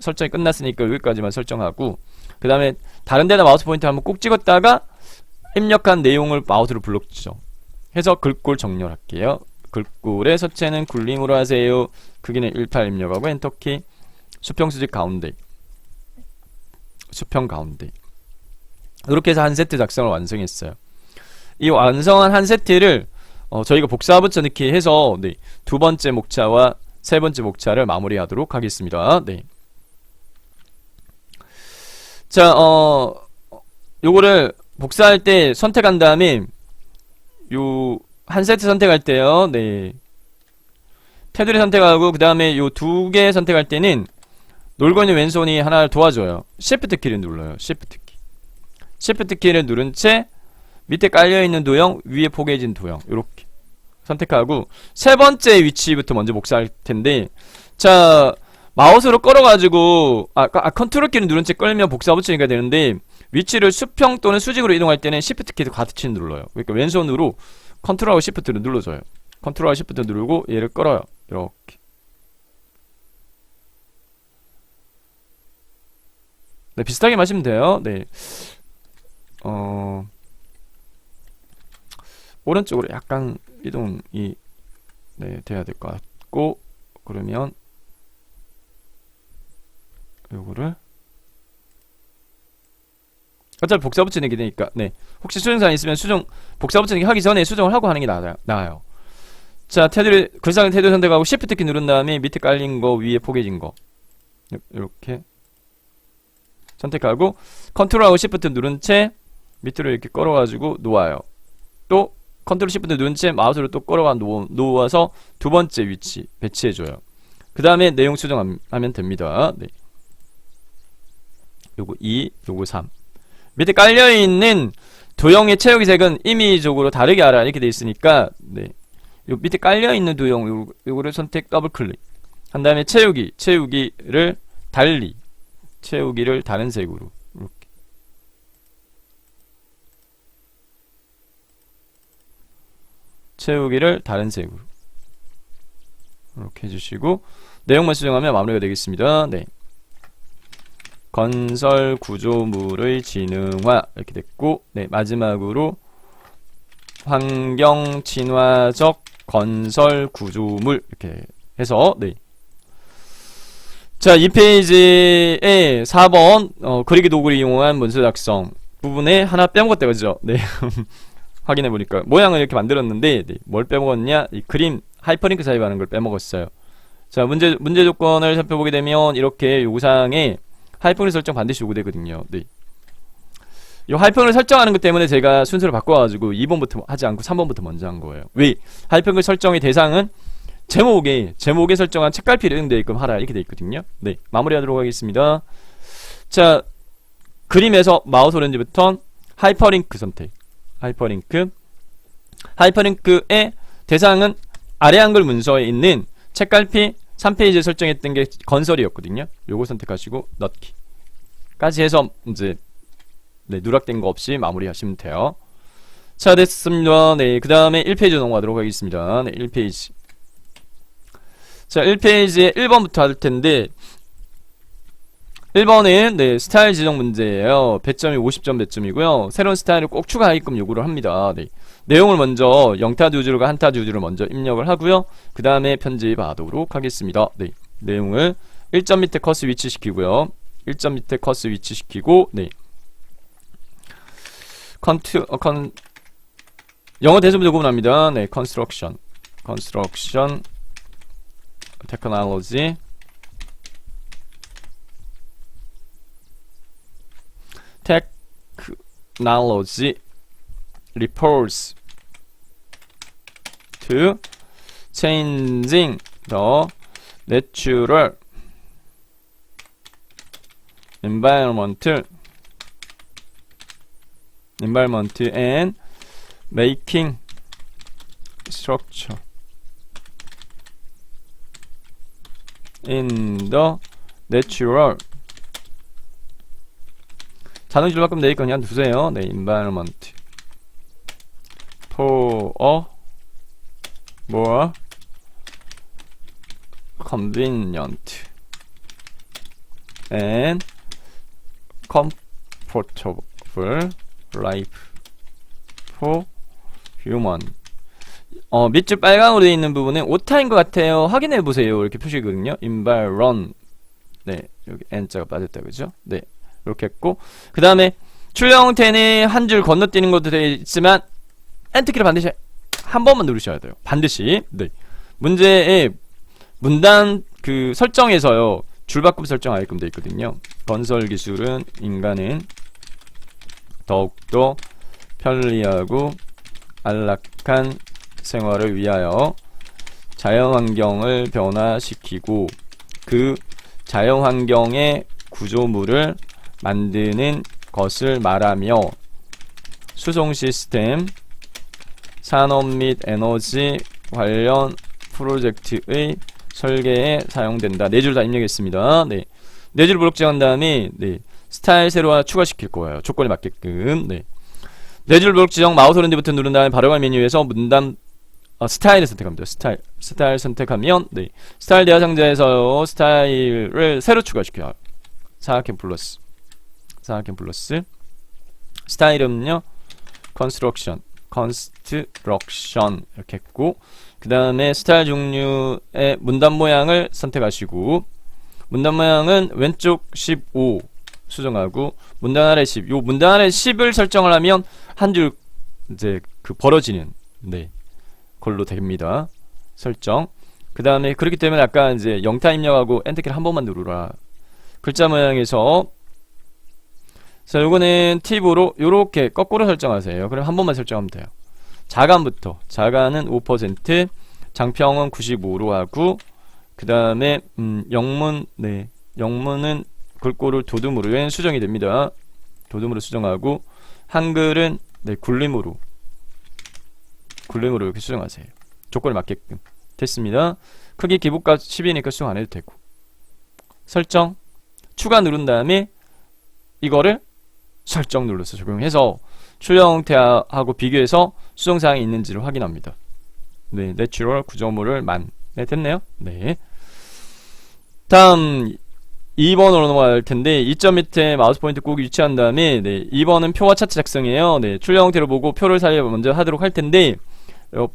설정이 끝났으니까 여기까지만 설정하고, 그 다음에 다른 데다 마우스 포인트 한번 꼭 찍었다가 입력한 내용을 마우스로 불러주죠. 해서 글꼴 정렬할게요. 글꼴의 서체는 굴림으로 하세요. 크기는 18 입력하고 엔터키. 수평 수직 가운데, 수평 가운데. 이렇게 해서 한 세트 작성을 완성했어요. 이 완성한 한 세트를 저희가 복사 붙여넣기 해서 네, 두 번째 목차와 세 번째 목차를 마무리하도록 하겠습니다. 네. 자, 요거를 복사할 때 선택한 다음에 요 한 세트 선택할 때요. 네. 테두리 선택하고 그 다음에 요 두 개 선택할 때는 놀고 있는 왼손이 하나를 도와줘요. Shift 키를 눌러요. Shift 키. Shift 키를 누른 채 밑에 깔려있는 도형, 위에 포개진 도형 요렇게 선택하고 세 번째 위치부터 먼저 복사할 텐데, 자, 마우스로 끌어가지고 컨트롤 키를 누른 채 끌면 복사 붙이니까 되는데, 위치를 수평 또는 수직으로 이동할 때는 Shift 키도 같이 눌러요. 그러니까 왼손으로 컨트롤하고 Shift를 눌러줘요. 컨트롤하고 Shift 누르고 얘를 끌어요. 이렇게. 네, 비슷하게 마시면 돼요. 네. 오른쪽으로 약간 이동이 네, 돼야 될 것 같고, 그러면 요거를 어차피 복사 붙이는 게 되니까, 네, 혹시 수정사항 있으면 복사 붙이는 게 하기 전에 수정을 하고 하는 게 나아요. 자, 테두리 글상의 테두리 선택하고 Shift 키 누른 다음에 밑에 깔린 거 위에 포개진 거 이렇게 선택하고 컨트롤하고 Shift 누른 채 밑으로 이렇게 끌어가지고 놓아요. 또 컨트롤 Shift 누른 채 마우스로 또 끌어가 놓아서 두 번째 위치 배치해줘요. 그 다음에 내용 수정하면 됩니다. 네. 요거 2, 요거 3. 밑에 깔려있는 도형의 채우기 색은 임의적으로 다르게 하라 이렇게 돼 있으니까, 네, 요 밑에 깔려있는 도형 요거를 선택 더블 클릭 한 다음에 채우기를 다른 색으로 이렇게 채우기를 다른 색으로 이렇게 해주시고 내용만 수정하면 마무리가 되겠습니다. 네. 건설 구조물의 지능화 이렇게 됐고, 네, 마지막으로 환경 친화적 건설 구조물 이렇게 해서, 네. 자, 이 페이지의 4번 그리기 도구를 이용한 문서 작성 부분에 하나 빼먹었다 그죠? 네. 확인해 보니까 모양을 이렇게 만들었는데, 네, 뭘 빼먹었냐? 이 그림 하이퍼링크 삽입하는 걸 빼먹었어요. 자, 문제 조건을 살펴보게 되면 이렇게 요구사항에 하이퍼링크 설정 반드시 요구되거든요. 네. 이 하이퍼링크를 설정하는 것 때문에 제가 순서를 바꿔가지고 2번부터 하지 않고 3번부터 먼저 한 거예요. 왜? 하이퍼링크 설정의 대상은 제목에 설정한 책갈피를 응대게끔 하라 이렇게 돼 있거든요. 네, 마무리하도록 하겠습니다. 자, 그림에서 마우스 오렌지부터 하이퍼링크 선택. 하이퍼링크의 대상은 아래 한글 문서에 있는 책갈피 3페이지에 설정했던 게 건설이었거든요. 요거 선택하시고 넣기 까지 해서 이제 네, 누락된 거 없이 마무리하시면 돼요. 자, 됐습니다. 네, 그 다음에 1페이지 넘어가도록 하겠습니다. 네, 1페이지. 자, 1페이지에 1번부터 할 텐데 1번은 네, 스타일 지정 문제예요. 배점이 50점 배점이고요. 새로운 스타일을 꼭 추가하게끔 요구를 합니다. 네. 내용을 먼저 영타 두 줄과 한타 두 줄을 먼저 입력을 하고요. 그 다음에 편집하도록 하겠습니다. 네. 내용을 1점 밑에 커스 위치시키고요. 1점 밑에 커스 위치시키고, 네. 영어 대소문제 구분합니다. 네. construction technology reports to. changing the natural environment and making structure in the natural 자동 줄바꿈 네 그냥 두세요. 네, environment for a more convenient and comfortable life for human. 밑줄 빨강으로 되어 있는 부분은 오타인 것 같아요. 확인해 보세요. 이렇게 표시거든요. environ. 네, 여기 n자가 빠졌다, 그죠? 네, 이렇게 했고, 그 다음에 출력 형태는 한 줄 건너뛰는 것도 되어 있지만 엔터키를 반드시 한 번만 누르셔야 돼요. 반드시. 네, 문제의 문단 그 설정에서요, 줄바꿈 설정하게끔 되어 있거든요. 건설 기술은 인간은 더욱더 편리하고 안락한 생활을 위하여 자연환경을 변화시키고 그 자연환경의 구조물을 만드는 것을 말하며 수송 시스템, 산업 및 에너지 관련 프로젝트의 설계에 사용된다. 네 줄 다 입력했습니다. 네, 네 줄 블록 지정한 다음에 네, 스타일 새로 하나 추가시킬 거예요. 조건에 맞게끔. 네, 네 줄 블록 지정 마우스 오른쪽 버튼 누른 다음에 바로갈 메뉴에서 문단 스타일을 선택합니다. 스타일 선택하면 네, 스타일 대화 상자에서 스타일을 새로 추가시켜요. 사각형 플러스 스타일은요 construction 이렇게 했고, 그 다음에 스타일 종류의 문단 모양을 선택하시고, 문단 모양은 왼쪽 15 수정하고 문단 아래 10. 요 문단 아래 10을 설정을 하면 한 줄 이제 그 벌어지는 네 걸로 됩니다. 설정. 그 다음에 그렇기 때문에 아까 이제 영타 입력하고 엔터키를 한 번만 누르라. 글자 모양에서 자, 요거는 팁으로 요렇게 거꾸로 설정하세요. 그럼 한 번만 설정하면 돼요. 자간부터. 자간은 5%, 장평은 95로 하고, 그 다음에 영문, 네, 영문은 글꼴을 도둠으로 엔 수정이 됩니다. 도둠으로 수정하고, 한글은 네, 굴림으로 이렇게 수정하세요. 조건에 맞게끔. 됐습니다. 크기 기본값 10이니까 수정 안 해도 되고. 설정, 추가 누른 다음에 이거를 설정 눌러서 적용해서 출력 형태하고 비교해서 수정사항이 있는지를 확인합니다. 네, 내추럴 구조물을 네, 됐네요. 네. 다음 2번으로 넘어갈 텐데 2점 밑에 마우스 포인트 꼭 위치한 다음에 네, 2번은 표와 차트 작성이에요. 네, 출력 형태를 보고 표를 먼저 하도록 할 텐데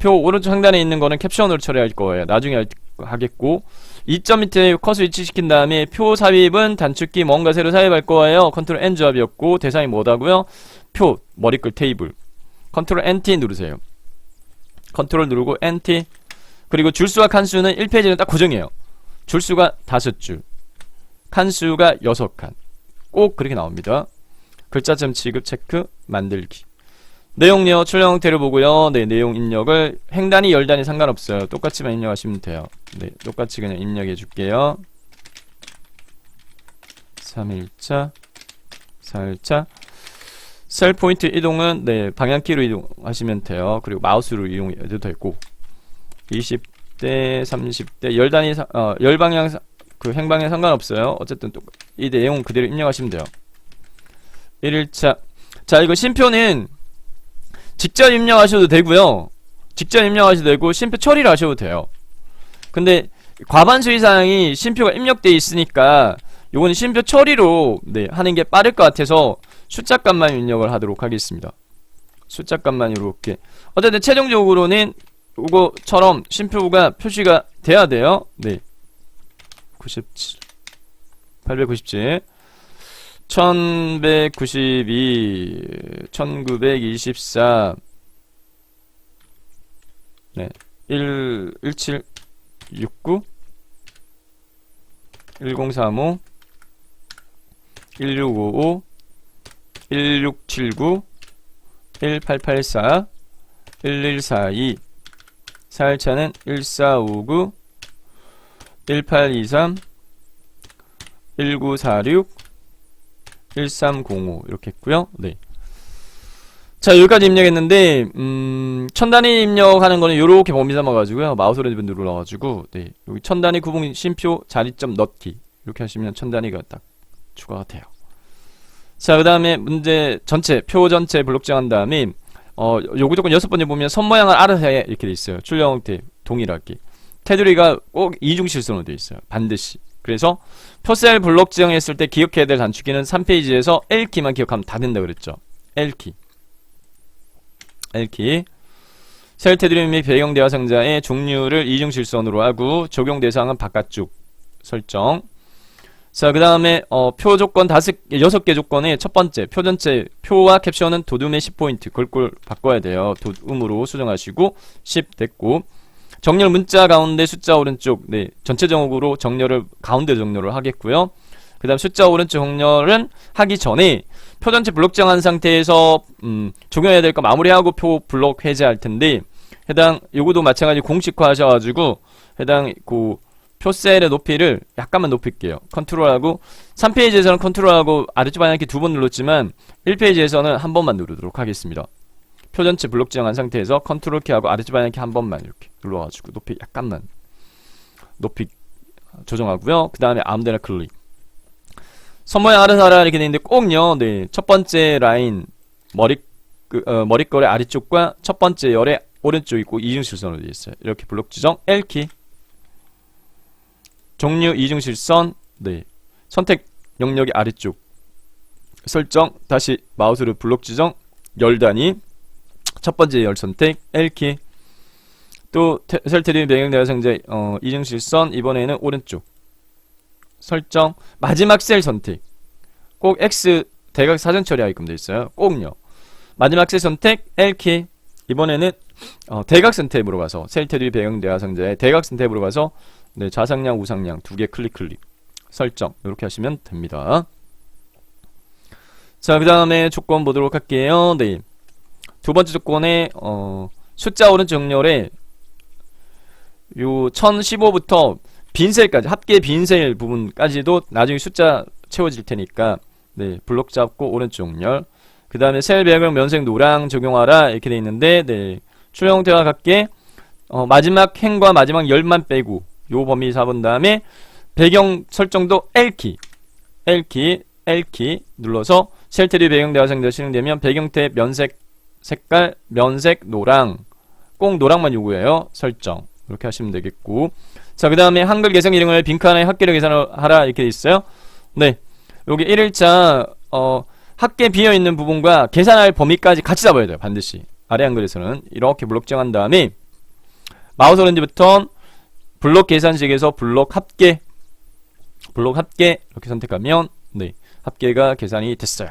표 오른쪽 상단에 있는 거는 캡션으로 처리할 거예요. 나중에 하겠고, 2점 밑에 컷을 위치시킨 다음에 표 삽입은 단축키 뭔가 새로 삽입할 거예요. 컨트롤 N 조합이었고, 대상이 뭐다고요? 표 머리글 테이블. 컨트롤 NT 누르세요. 컨트롤 누르고 NT. 그리고 줄수와 칸수는 1페이지는 딱 고정이에요. 줄수가 5줄, 칸수가 6칸. 꼭 그렇게 나옵니다. 글자점 지급 체크 만들기. 내용요, 출력 형태를 보고요. 네, 내용 입력을 행단위 열단위 상관없어요. 똑같이만 입력하시면 돼요. 네, 똑같이 그냥 입력해 줄게요. 3일차 4일차 셀 포인트 이동은 네, 방향키로 이동하시면 돼요. 그리고 마우스로 이용해도 되고, 20대 30대 열단위 열방향 그 행방향 상관없어요. 어쨌든 이 내용 그대로 입력하시면 돼요. 1일차. 자, 이거 심표는 직접 입력하셔도 되고요. 직접 입력하셔도 되고 심표 처리를 하셔도 돼요. 근데 과반수 이상이 심표가 입력되어 있으니까 요거는 심표 처리로 네, 하는 게 빠를 것 같아서 숫자값만 입력을 하도록 하겠습니다. 숫자값만 이렇게. 어쨌든 최종적으로는 요거처럼 심표가 표시가 돼야 돼요. 네, 97 897 1192 1924 네, 1769 1035 1655 1679 1884 1142 사일차는 1459 1823 1946 1305 이렇게 했고요. 네. 자, 여기까지 입력했는데 천단위 입력하는 거는 요렇게 범위 삼아가지고요. 마우스 오른쪽 눌러가지고 네, 여기 천단위 구분 쉼표 자리점 넣기 이렇게 하시면 천단위가 딱 추가가 돼요. 자, 그 다음에 문제 전체 표 전체 블록 정한 다음에 요 무조건 6번째 보면 선 모양을 알아서 해 이렇게 돼 있어요. 출력 형태 동일하게 테두리가 꼭 이중 실선으로 돼 있어요. 반드시. 그래서 표셀 블록 지정했을 때 기억해야 될 단축키는 3페이지에서 L키만 기억하면 다 된다 그랬죠. L키. 셀 테두리 및 배경 대화 상자의 종류를 이중 실선으로 하고 적용 대상은 바깥쪽 설정. 자, 그 다음에 표 조건 6개 조건의 첫 번째 표 전체 표와 캡션은 도둠의 10포인트 그걸 바꿔야 돼요. 도움으로 수정하시고 10 됐고, 정렬 문자 가운데 숫자 오른쪽 네 전체적으로 정렬을 가운데 정렬을 하겠고요. 그 다음 숫자 오른쪽 정렬은 하기 전에 표 전체 블록 정한 상태에서 적용해야 될 거 마무리하고 표 블록 해제할 텐데, 해당 요거도 마찬가지 공식화 하셔가지고 해당 그 표셀의 높이를 약간만 높일게요. 컨트롤하고 3페이지에서는 컨트롤하고 아래쪽 방향키 2번 눌렀지만 1페이지에서는 한 번만 누르도록 하겠습니다. 표 전체 블록 지정한 상태에서 컨트롤 키하고 아래쪽 방향키 한 번만 이렇게 눌러가지고 높이 약간만 높이 조정하고요. 그 다음에 아무데나 클릭. 선모양 알아서 하라 이렇게 되는데 꼭요. 네, 첫 번째 라인 머릿결의 아래쪽과 첫 번째 열의 오른쪽 있고 이중실선으로 되어 있어요. 이렇게 블록 지정 L키. 종류 이중실선 네 선택 영역의 아래쪽 설정 다시 마우스로 블록 지정 열 단위 첫 번째 열 선택 L키. 또 셀 테두리 배경 대화 상자 이중실선 이번에는 오른쪽 설정 마지막 셀 선택 꼭 X 대각 사전 처리하게끔 되어 있어요. 꼭요. 마지막 셀 선택 L키. 이번에는 대각선 탭으로 가서 셀 테두리 배경 대화 상자의 대각선 탭으로 가서 네, 좌상향 우상향 두 개 클릭 설정 이렇게 하시면 됩니다. 자, 그 다음에 조건 보도록 할게요. 네, 두 번째 조건에 숫자 오른쪽 정렬에 요 1015부터 빈셀까지 합계 빈셀 부분까지도 나중에 숫자 채워질 테니까 네, 블록 잡고 오른쪽 정렬. 그 다음에 셀 배경 면색 노랑 적용하라 이렇게 돼 있는데 네, 출력 형태와 같게 마지막 행과 마지막 열만 빼고 요 범위 잡은 다음에 배경 설정도 L키 눌러서 셀 테두리 배경 대화 상자 실행되면 배경 탭 면색 색깔 면색 노랑 꼭 노랑만 요구해요. 설정 이렇게 하시면 되겠고, 자, 그 다음에 한글 개성 이름을 빈칸에 합계로 계산하라 이렇게 돼 있어요. 네, 여기 1일자 합계 비어있는 부분과 계산할 범위까지 같이 잡아야 돼요. 반드시 아래 한글에서는 이렇게 블록 정한 다음에 마우스 오른쪽부터 블록 계산식에서 블록 합계 이렇게 선택하면 네, 합계가 계산이 됐어요.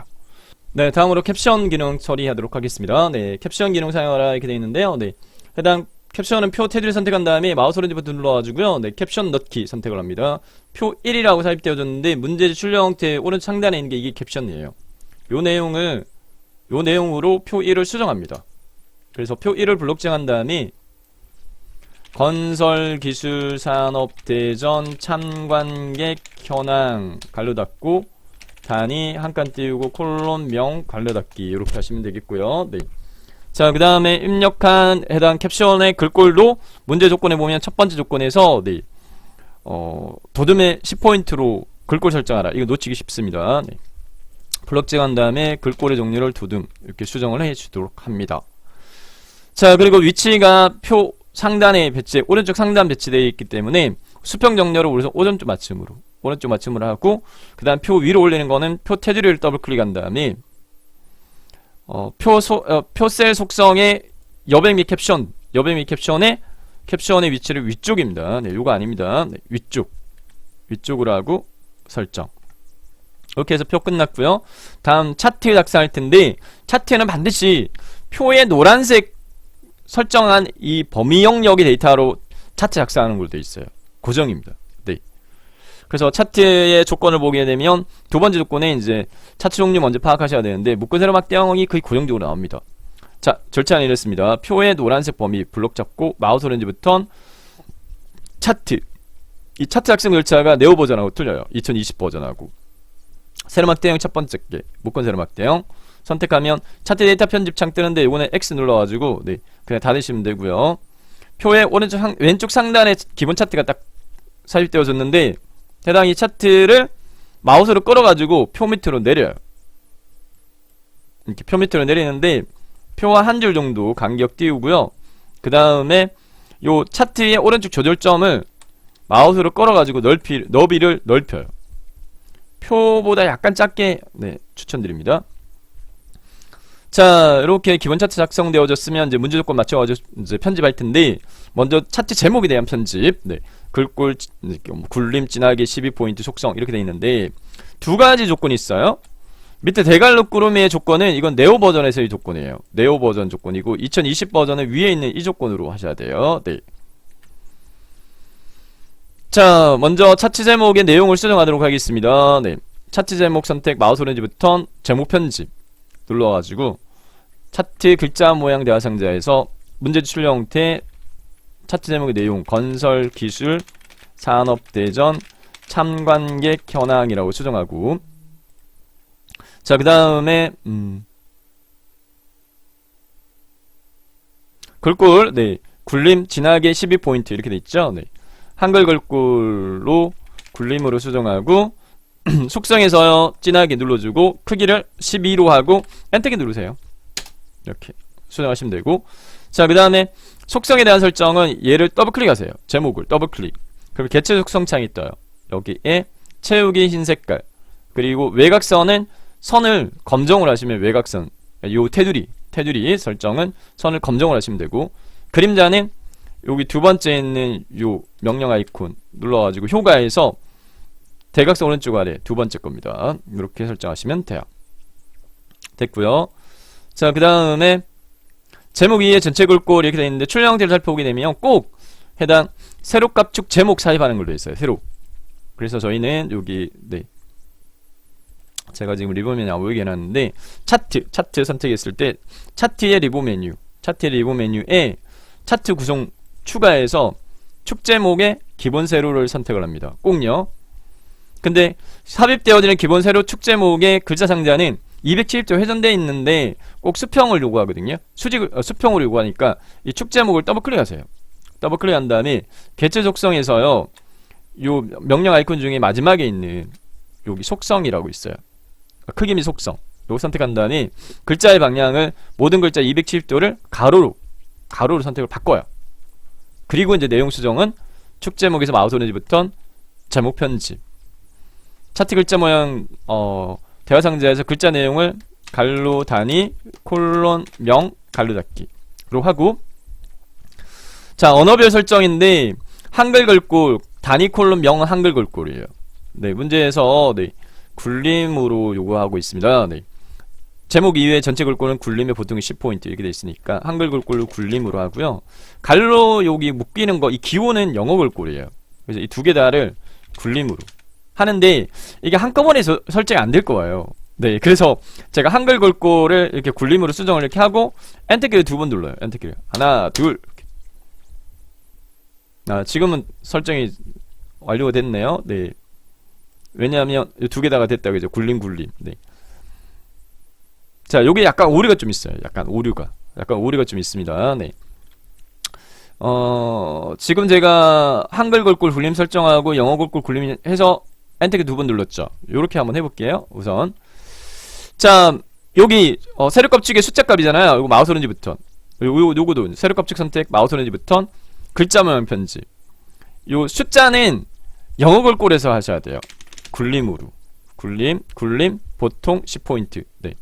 네, 다음으로 캡션 기능 처리하도록 하겠습니다. 네, 캡션 기능 사용하라 이렇게 되어 있는데요. 네, 해당 캡션은 표 테두리 선택한 다음에 마우스 오른쪽 버튼 눌러가지고요. 네, 캡션 넣기 선택을 합니다. 표 1이라고 삽입되어졌는데 문제지 출력 형태 오른쪽 상단에 있는 게 이게 캡션이에요. 요 내용으로 표 1을 수정합니다. 그래서 표 1을 블록 정한 다음에 건설기술산업대전 참관객 현황 갈로 닫고 단위 한 칸 띄우고 콜론 명 갈로 닫기 이렇게 하시면 되겠고요. 네. 자, 그 다음에 입력한 해당 캡션의 글꼴도 문제 조건에 보면 첫 번째 조건에서 네, 도둠의 10포인트로 글꼴 설정하라. 이거 놓치기 쉽습니다. 네. 블록 정한 다음에 글꼴의 종류를 도둠 이렇게 수정을 해주도록 합니다. 자, 그리고 위치가 표 상단에 오른쪽 상단 배치되어 있기 때문에 수평 정렬을 우선 오른쪽 맞춤으로 하고, 그 다음 표 위로 올리는 거는 표 테두리를 더블 클릭한 다음에 표셀 속성의 여백 및 캡션의 위치를 위쪽입니다. 네, 요거 아닙니다. 네, 위쪽으로 하고 설정. 이렇게 해서 표 끝났고요. 다음 차트 작성할 텐데, 차트는 반드시 표의 노란색 설정한 이 범위 영역의 데이터로 차트 작성하는 걸로 되어 있어요. 고정입니다. 네. 그래서 차트의 조건을 보게 되면 두 번째 조건에 이제 차트 종류 먼저 파악하셔야 되는데 묶은 세로 막대형이 거의 고정적으로 나옵니다. 자, 절차는 이렇습니다. 표의 노란색 범위 블록 잡고 마우스 오렌지 버튼 차트. 이 차트 작성 절차가 네오 버전하고 틀려요. 2020 버전하고. 세로 막대형 첫 번째 게 묶은 세로 막대형 선택하면 차트 데이터 편집 창 뜨는데 이거는 X 눌러가지고 네 그냥 닫으시면 되고요. 표의 왼쪽 상단에 기본 차트가 딱 삽입되어졌는데 해당 이 차트를 마우스로 끌어가지고 표 밑으로 내려요. 이렇게 표 밑으로 내리는데 표와 한 줄 정도 간격 띄우고요. 그 다음에 요 차트의 오른쪽 조절점을 마우스로 끌어가지고 너비를 넓혀요. 표보다 약간 작게 네, 추천드립니다. 자, 이렇게 기본 차트 작성되어졌으면 이제 문제 조건 맞춰가지고 이제 편집할 텐데 먼저 차트 제목에 대한 편집, 네, 글꼴, 굴림, 진하게 12포인트, 속성 이렇게 돼 있는데 두 가지 조건이 있어요. 밑에 대갈로 꾸러미의 조건은 이건 네오 버전에서의 조건이에요. 네오 버전 조건이고 2020 버전은 위에 있는 이 조건으로 하셔야 돼요. 네. 자, 먼저 차트 제목의 내용을 수정하도록 하겠습니다. 네. 차트 제목 선택 마우스 오렌지 버튼 제목 편집 눌러가지고 차트 글자 모양 대화 상자에서 문제 출력 형태 차트 제목의 내용 건설 기술 산업대전 참관객 현황이라고 수정하고 자, 그 다음에 글꼴 네 굴림 진하게 12포인트 이렇게 돼 있죠. 네. 한글 글꼴로 굴림으로 수정하고 속성에서요 진하게 눌러주고 크기를 12로 하고 엔터키 누르세요. 이렇게 수정하시면 되고 자, 그 다음에 속성에 대한 설정은 얘를 더블클릭하세요. 제목을 더블클릭. 그럼 개체 속성 창이 떠요. 여기에 채우기 흰 색깔 그리고 외곽선은 선을 검정으로 하시면 외곽선 요 테두리 설정은 선을 검정으로 하시면 되고 그림자는 여기 두 번째에 있는 요 명령 아이콘 눌러가지고 효과에서 대각선 오른쪽 아래 두 번째 겁니다. 이렇게 설정하시면 돼요. 됐고요. 자, 그 다음에 제목 위에 전체 글꼴 이렇게 되어 있는데 출력 형태를 살펴보게 되면 꼭 해당 세로 값축 제목 삽입하는 걸로 있어요. 세로. 그래서 저희는 여기 네 제가 지금 리본 메뉴 안 보이게 해놨는데 차트 선택했을 때 차트의 리본 메뉴에 차트 구성 추가해서 축 제목의 기본 세로를 선택을 합니다. 꼭요. 근데 삽입되어지는 기본 세로 축 제목의 글자 상자는 270도 회전되어 있는데 꼭 수평을 요구하거든요. 수평으로 요구하니까 이 축 제목을 더블 클릭하세요. 더블 클릭한 다음에 개체 속성에서요 요 명령 아이콘 중에 마지막에 있는 여기 속성이라고 있어요. 크기 및 속성 요거 선택한 다음에 글자의 방향을 모든 글자 270도를 가로로 선택을 바꿔요. 그리고 이제 내용 수정은 축 제목에서 마우스 오렌지 버튼 제목 편집 차트 글자 모양 대화 상자에서 글자 내용을 갈로 단위 콜론 명 갈로 닫기로 하고 자, 언어별 설정인데 한글 글꼴 단위 콜론 명은 한글 글꼴이에요. 네, 문제에서 네 굴림으로 요구하고 있습니다. 네. 제목 이외에 전체 글꼴은 굴림의 보통이 10포인트 이렇게 돼 있으니까 한글 글꼴로 굴림으로 하고요. 갈로 여기 묶이는 거 이 기호는 영어 글꼴이에요. 그래서 이 두 개 다를 굴림으로 하는데 이게 한꺼번에 설정이 안 될 거예요. 네, 그래서 제가 한글 글꼴을 이렇게 굴림으로 수정을 이렇게 하고 엔터키를 두 번 눌러요. 엔터키를 하나 둘 이렇게. 지금은 설정이 완료가 됐네요. 네. 왜냐하면 두 개다가 됐다고 이제 굴림. 네. 자, 요게 약간 오류가 좀 있어요. 약간 오류가 좀 있습니다. 네. 지금 제가 한글 글꼴 굴림 설정하고 영어 글꼴 굴림 해서 엔터키 두 번 눌렀죠. 요렇게 한번 해볼게요. 우선 자, 여기 세로 값축의 숫자 값이잖아요. 이거 마우스 오렌지 버튼 요거도 세로 값축 선택 마우스 오렌지 버튼 글자 모양 편집 요 숫자는 영어 글꼴에서 하셔야 돼요. 굴림으로 굴림 보통 10포인트 네.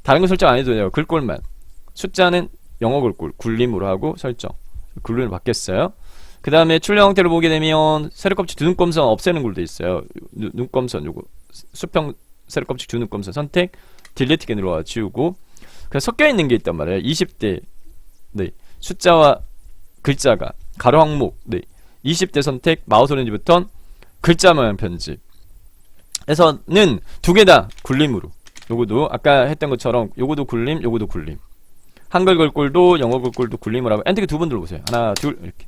다른 거 설정 안 해도 돼요. 글꼴만 숫자는 영어 글꼴 굴림으로 하고 설정 굴림으로 바뀌었어요. 그 다음에 출력 형태를 보게 되면 세로껍질 두 눈금선 없애는 걸로 돼 있어요. 눈금선 요거 수평 세로껍질 두 눈금선 선택 딜리트 키 눌러와 지우고 그냥 섞여 있는 게 있단 말이에요. 20대 네 숫자와 글자가 가로 항목 네 20대 선택 마우스 오렌지 버튼 글자 모양 편집 에서는 두 개 다 굴림으로 요거도 아까 했던 것처럼 요거도 굴림 한글 글꼴도 영어 글꼴도 굴림을 하고 엔트키 두 번 눌러보세요. 하나, 둘, 이렇게.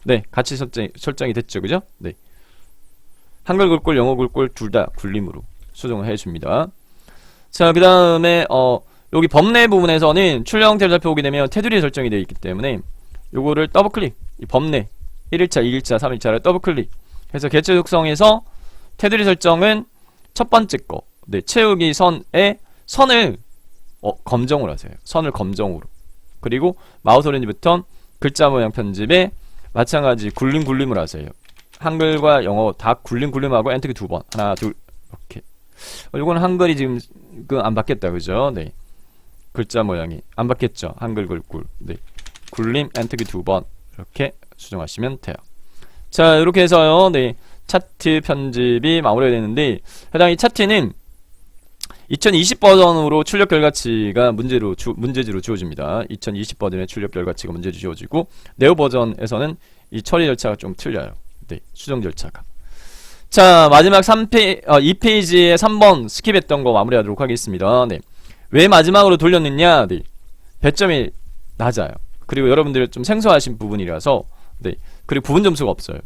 네, 같이 설정이 됐죠, 그죠? 네. 한글 글꼴, 영어 글꼴 둘 다 굴림으로 수정을 해줍니다. 자, 그 다음에 여기 법내 부분에서는 출력 형태를 살펴보게 되면 테두리 설정이 되어 있기 때문에 요거를 더블클릭, 이 법내 1일차, 2일차, 3일차를 더블클릭 해서 개체 속성에서 테두리 설정은 첫 번째 거, 네, 채우기 선에 선을 검정으로 하세요. 선을 검정으로. 그리고 마우스 오렌지 버튼 글자 모양 편집에 마찬가지 굴림을 하세요. 한글과 영어 다 굴림하고 엔트키 두 번. 하나, 둘, 이렇게. 요거는 한글이 지금 안 바뀌었다, 그죠? 네. 글자 모양이 안 바뀌었죠. 한글 글꼴. 네. 굴림 엔트키 두 번. 이렇게 수정하시면 돼요. 자, 이렇게 해서요. 네. 차트 편집이 마무리가 되는데 해당 이 차트는 2020 버전으로 출력 결과치가 문제지로 주어집니다. 2020 버전의 출력 결과치가 문제로 주어지고 네오 버전에서는 이 처리 절차가 좀 틀려요. 네, 수정 절차가. 자, 마지막 2페이지에 3번 스킵했던 거 마무리하도록 하겠습니다. 네. 왜 마지막으로 돌렸느냐? 네. 배점이 낮아요. 그리고 여러분들 좀 생소하신 부분이라서 네. 그리고 부분 점수가 없어요.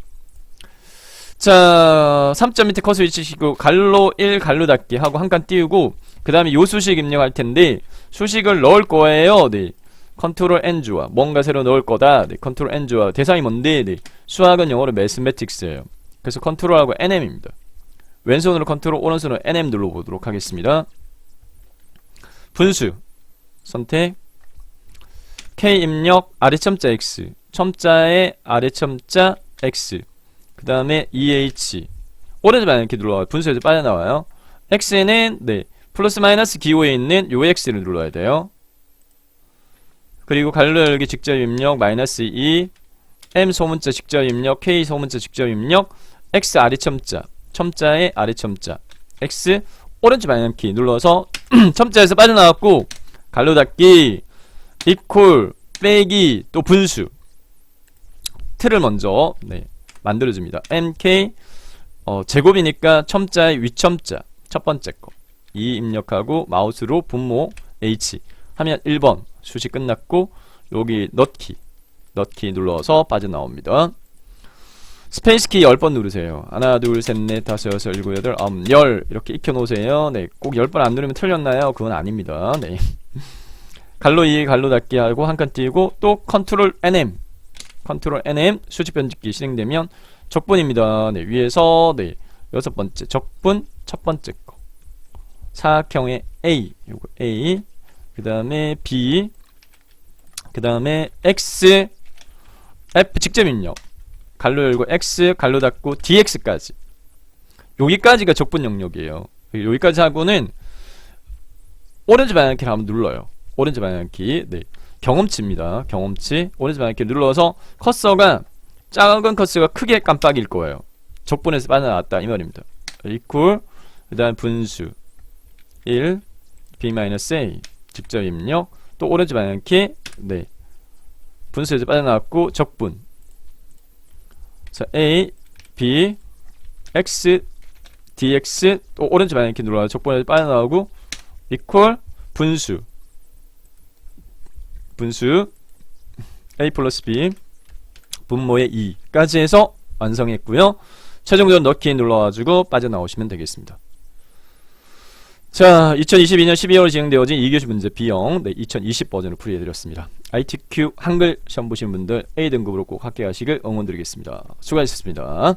자, 3점 밑에 커서 위치시키고 갈로 1 갈로 닫기 하고 한 칸 띄우고 그 다음에 요 수식 입력할 텐데 수식을 넣을 거예요. 네. 컨트롤 N 주와 뭔가 새로 넣을 거다. 네. 컨트롤 N 주와 대상이 뭔데? 네. 수학은 영어로 매스매틱스예요. 그래서 컨트롤하고 NM입니다. 왼손으로 컨트롤, 오른손으로 NM 눌러보도록 하겠습니다. 분수 선택 K 입력 아래첨자 X 첨자에 아래첨자 X 그 다음에 EH 오렌지 방향 이렇게 눌러요. 분수에서 빠져나와요. X는 네 플러스 마이너스 기호에 있는 요 X를 눌러야 돼요. 그리고 갈로 열기 직접 입력 마이너스 2 M 소문자 직접 입력 K 소문자 직접 입력 X 아래첨자 첨자에 아래첨자 X 오렌지 방향키 눌러서 첨자에서 빠져나왔고 갈로 닫기 이퀄 빼기 또 분수 틀을 먼저 네 만들어줍니다. MK 제곱이니까 첨자의 위첨자 첫 번째 거 2 입력하고 마우스로 분모 H 하면 1번 수식 끝났고 여기 넣기 눌러서 빠져나옵니다. 스페이스 키 10번 누르세요. 하나 둘 셋 넷 다섯 여섯 일곱 여덟 아홉 열 이렇게 익혀 놓으세요. 네, 꼭 10번 안 누르면 틀렸나요? 그건 아닙니다. 네. 갈로 2 갈로 닫기 하고 한 칸 띄우고 또 컨트롤 NM 수직 편집기 실행되면 적분입니다. 네, 위에서 네, 여섯 번째 적분 첫 번째 거 사각형의 A 요거 A 그 다음에 B 그 다음에 X F 직접 입력 갈로 열고 X 갈로 닫고 DX까지 여기까지가 적분 영역이에요. 여기까지 하고는 오렌지 방향키를 한번 눌러요. 오렌지 방향키 네. 경험치입니다. 경험치 오렌지 방향키 눌러서 커서가 작은 커서가 크게 깜빡일 거예요. 적분에서 빠져나왔다 이 말입니다. 이퀄 그 다음 분수 1 B-A 직접 입력 또 오렌지 방향키 네 분수에서 빠져나왔고 적분 자 A B X DX 또 오렌지 방향키 눌러서 적분에서 빠져나오고 이퀄 분수 A 플러스 B 분모의 2까지 해서 완성했고요. 최종적으로 넣기 눌러가지고 빠져나오시면 되겠습니다. 자, 2022년 12월 진행되어진 2교시 문제 B형 네, 2020 버전을 풀이해드렸습니다. ITQ 한글 시험 보시는 분들 A등급으로 꼭 합격하시길 응원드리겠습니다. 수고하셨습니다.